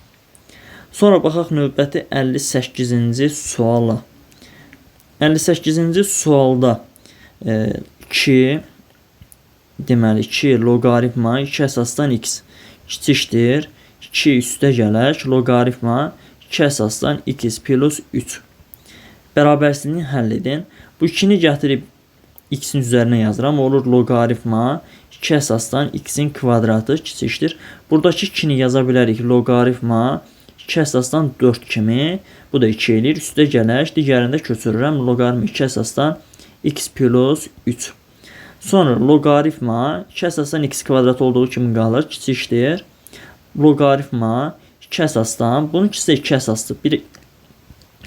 A: Sonra baxaq növbəti 58-ci suala. 58-ci sualda 2 deməli 2 loqaritma 2 əsasdan x kiçikdir 2 üstə gələk loqaritma 2 əsasdan x plus 3. Bərabərsizliyini həll edin. Bu 2'ni gətirib x-in üzərinə yazıram. Olur loqaritma 2 əsasdan x-in kvadratı kiçikdir. Buradakı 2'ni yaza bilərik loqaritma 2 əsasdan 4 kimi. Bu da 2 eləyir. Üstə gələk. Digərində köçürürəm. Loqaritma 2 əsasdan x plus 3. Sonra loqaritma 2 əsasdan x kvadrat olduğu kimi qalır. Kiçikdir. Loqaritma 2 əsasdan. Bunun ikisi 2 əsasdır. Bir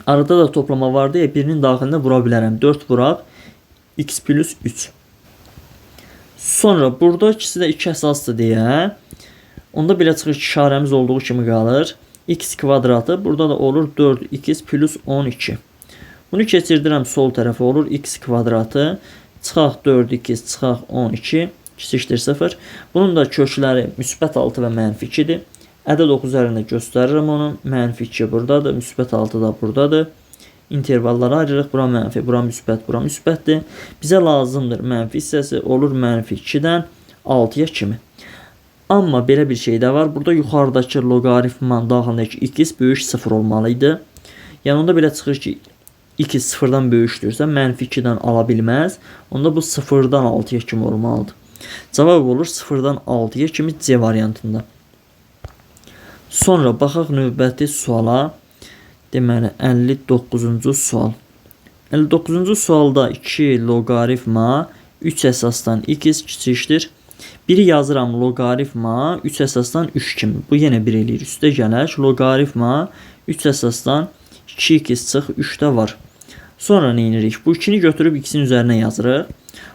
A: arada da toplama vardı ya. Birinin daxilində vura bilərəm. 4 vuraq. X plus 3. Sonra burada ikisi də 2 əsasdır deyə. Onda belə çıxır ki, işarəmiz olduğu kimi qalır. X kvadratı burada da olur 4x plus 12. Bunu keçirdirəm sol tərəfə, olur x kvadratı. Çıxaq 4x, çıxaq 12 kiçikdir 0. Bunun da kökləri müsbət 6 və mənfi 2'dir. Ədəd oxu üzərində göstərirəm onu. Mənfi 2 buradadır, müsbət 6 da buradadır. İntervallara ayırırıq. Bura mənfi, bura müsbət, bura müsbətdir. Bizə lazımdır mənfi hissəsi, olur mənfi 2'dən 6'ya kimi. Amma belə bir şey də var. Burada yuxarıdakı loqaritmanın daxilindəki x böyük 0 olmalıydı. Yəni onda belə çıxır ki, x sıfırdan böyükdürsə mənfi 2-dən ala bilməz. Onda bu sıfırdan 6-ya kimi olmalıdır. Cavab olur sıfırdan 6-ya kimi C variantında. Sonra baxaq növbəti suala. Deməli 59-cu sual. 59-cu sualda 2 loqaritma 3 əsasdan x kiçikdir. Biri yazıram loqaritma 3 əsasdan 3 kimi. Bu yenə 1 eləyir. Üstə gələk loqaritma 3 əsasdan 2x çıx 3-də var. Sonra nə edirik? Bu 2-ni götürüb x-in üzərinə yazırıq.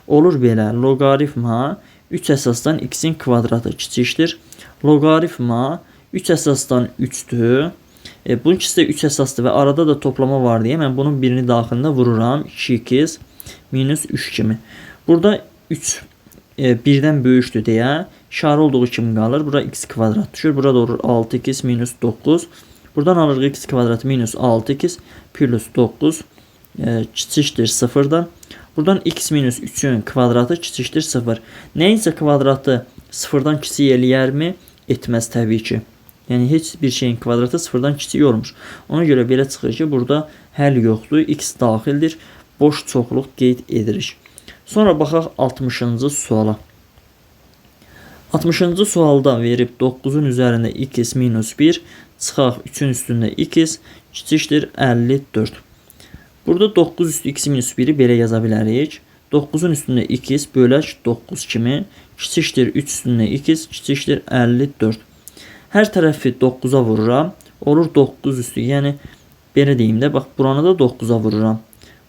A: Olur belə. Loqaritma 3 əsasdan x-in kvadratı kiçikdir. Loqaritma 3 əsasdan 3-dür. Bunun ikisi də 3 əsasdır və arada da toplama var deyə mən bunun birini daxilində vururam. 2x minus 3 kimi. Burada 3 1-dən böyükdür deyə işarə olduğu kimi qalır. Burada x kvadrat düşür. Burada olur 6x minus 9. Buradan alırıq x kvadratı minus 6x plus 9 kiçikdir 0-dan. Buradan x minus 3'ün kvadratı kiçikdir 0. Nəyinsə kvadratı 0-dan kiçik eləyərmi? Etməz təbii ki. Yəni heç bir şeyin kvadratı 0-dan kiçik olmur. Ona görə belə çıxır ki, burada həll yoxdur. X daxildir. Boş çoxluq qeyd edirik. Sonra baxaq 60-cı suala. 60-cı sualda verib 9-un üzərində x minus 1 çıxaq 3-ün üstündə x kiçikdir 54. Burada 9 üstü x minus 1'i belə yaza bilərik. 9-un üstündə x bölək 9 kimi kiçikdir 3 üstündə x kiçikdir 54. Hər tərəfi 9'a vururam. Olur 9 üstü. Yəni belə deyim də, bax buranı da 9'a vururam.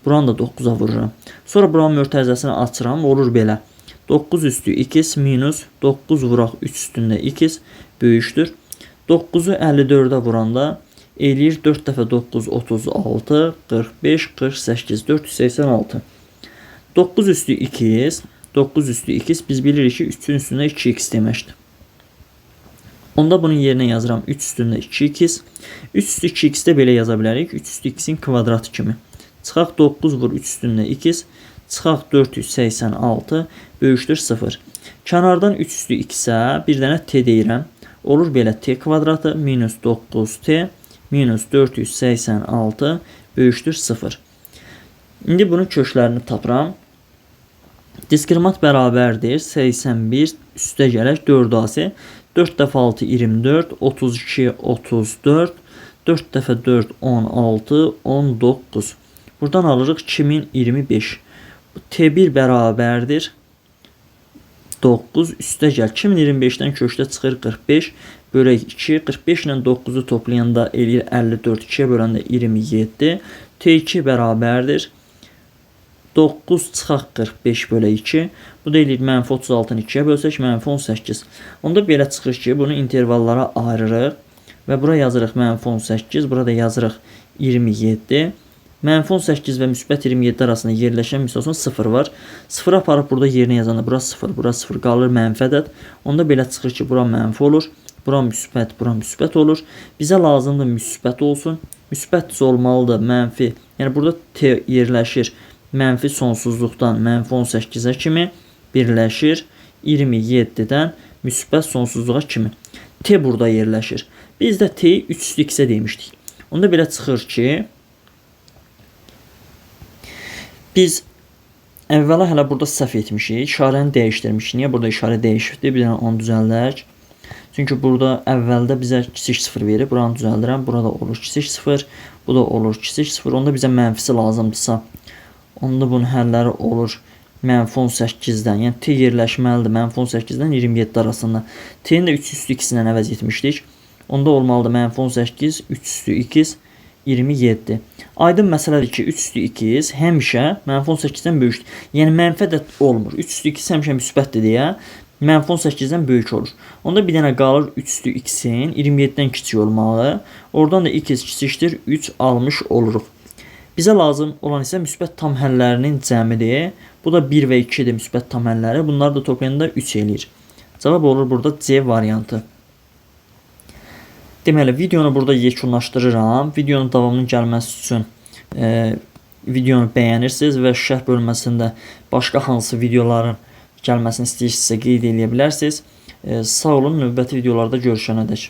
A: Buranı da 9'a vururam. Sonra buranın mörtəzəsini açıram. Olur belə. 9 üstü x minus 9 vuraq 3 üstündə x böyükdür. 9'u 54'ə vuranda eləyir 4 dəfə 9 36 45 48 486. 9 üstü 2x 9 üstü 2x biz bilirik ki 3'ün üstündə 2x deməkdir. Onda bunun yerinə yazıram 3 üstündə 2x. 3 üstü 2x də belə yaza bilərik. 3 üstü x-in kvadratı kimi. Çıxaq 9 vur 3 üstündə x. Çıxaq 486 böyükdür 0. Kənardan 3 üstü x-ə bir dənə t deyirəm. Olur belə t kvadratı minus 9t minus 486 böyükdür 0. İndi bunun köklərini tapıram. Diskriminant bərabərdir. 81 üstə gələk 4ac. 4 dəfə 6 24, 32 34, 4 dəfə 4 16, 19. Buradan alırıq 2025. T1 bərabərdir 9 üstə gəl. 2025-dən kökdə çıxır 45 bölək 2. 45 ilə 9'u toplayanda eləyir 54. 2'yə böləndə 27. T2 bərabərdir 9 çıxaq 45 bölək 2. Bu da eləyir mənfi 36'nı 2'yə bölsək mənfi 18. Onda belə çıxır ki, bunu intervallara ayırırıq və bura yazırıq mənfi 18, burada yazırıq 27. Mənfi 18 və müsbət 27 arasında yerləşən misalsın 0 var. 0 aparıb burada yerinə yazanda bura 0, bura 0 qalır mənfi ədəd. Onda belə çıxır ki, bura mənfi olur. Bura müsbət olur. Bizə lazımdır müsbət olsun. Müsbət olmalıdır mənfi. Yəni burada t yerləşir. Mənfi sonsuzluqdan mənfi 18'ə kimi birləşir 27'dən müsbət sonsuzluğa kimi. T burada yerləşir. Biz də t 3 üstü x-ə demişdik. Onda belə çıxır ki, biz əvvəla hələ burada səhv etmişik. İşarəni dəyişdirmişik. Niyə burada işarə dəyişibdir? Bir dənə onu düzəldək. Çünki burada əvvəldə bizə kiçik 0 verir. Buranı düzəldirəm. Burada olur kiçik 0. Bu da olur kiçik 0. Onda bizə mənfisi lazımdırsa, onda bunun həlləri olur mənfi 18'dən. Yəni t yerləşməlidir mənfi 18'dən 27 arasında. T'nin də 3 üstü x-lə əvəz etmişdik. Onda olmalıdır mənfi 18, 3 üstü x 27. Aydın məsələdir ki, 3 üstü x həmişə mənfi 18'dən böyükdür. Yəni mənfi ədəd olmur. 3 üstü x həmişə müsbətdir deyə mənfi 18'dən böyük olur. Onda bir dənə qalır 3 üstü x-in 27'dən kiçik olmalı. Oradan da x kiçikdir 3 almış oluruq. Bizə lazım olan isə müsbət tam həllərinin cəmidir. Bu da 1 və 2-dir müsbət tam həlləri. Bunları da toplayanda 3 eləyir. Cavab olur burada C variantı. Deməli, videonu burada yekunlaşdırıram. Videonun davamının gəlməsi üçün videonu bəyənirsiniz və şərh bölməsində başqa hansı videoların gəlməsini istəyirsinizsə qeyd edə bilərsiniz. Sağ olun, növbəti videolarda görüşənədək.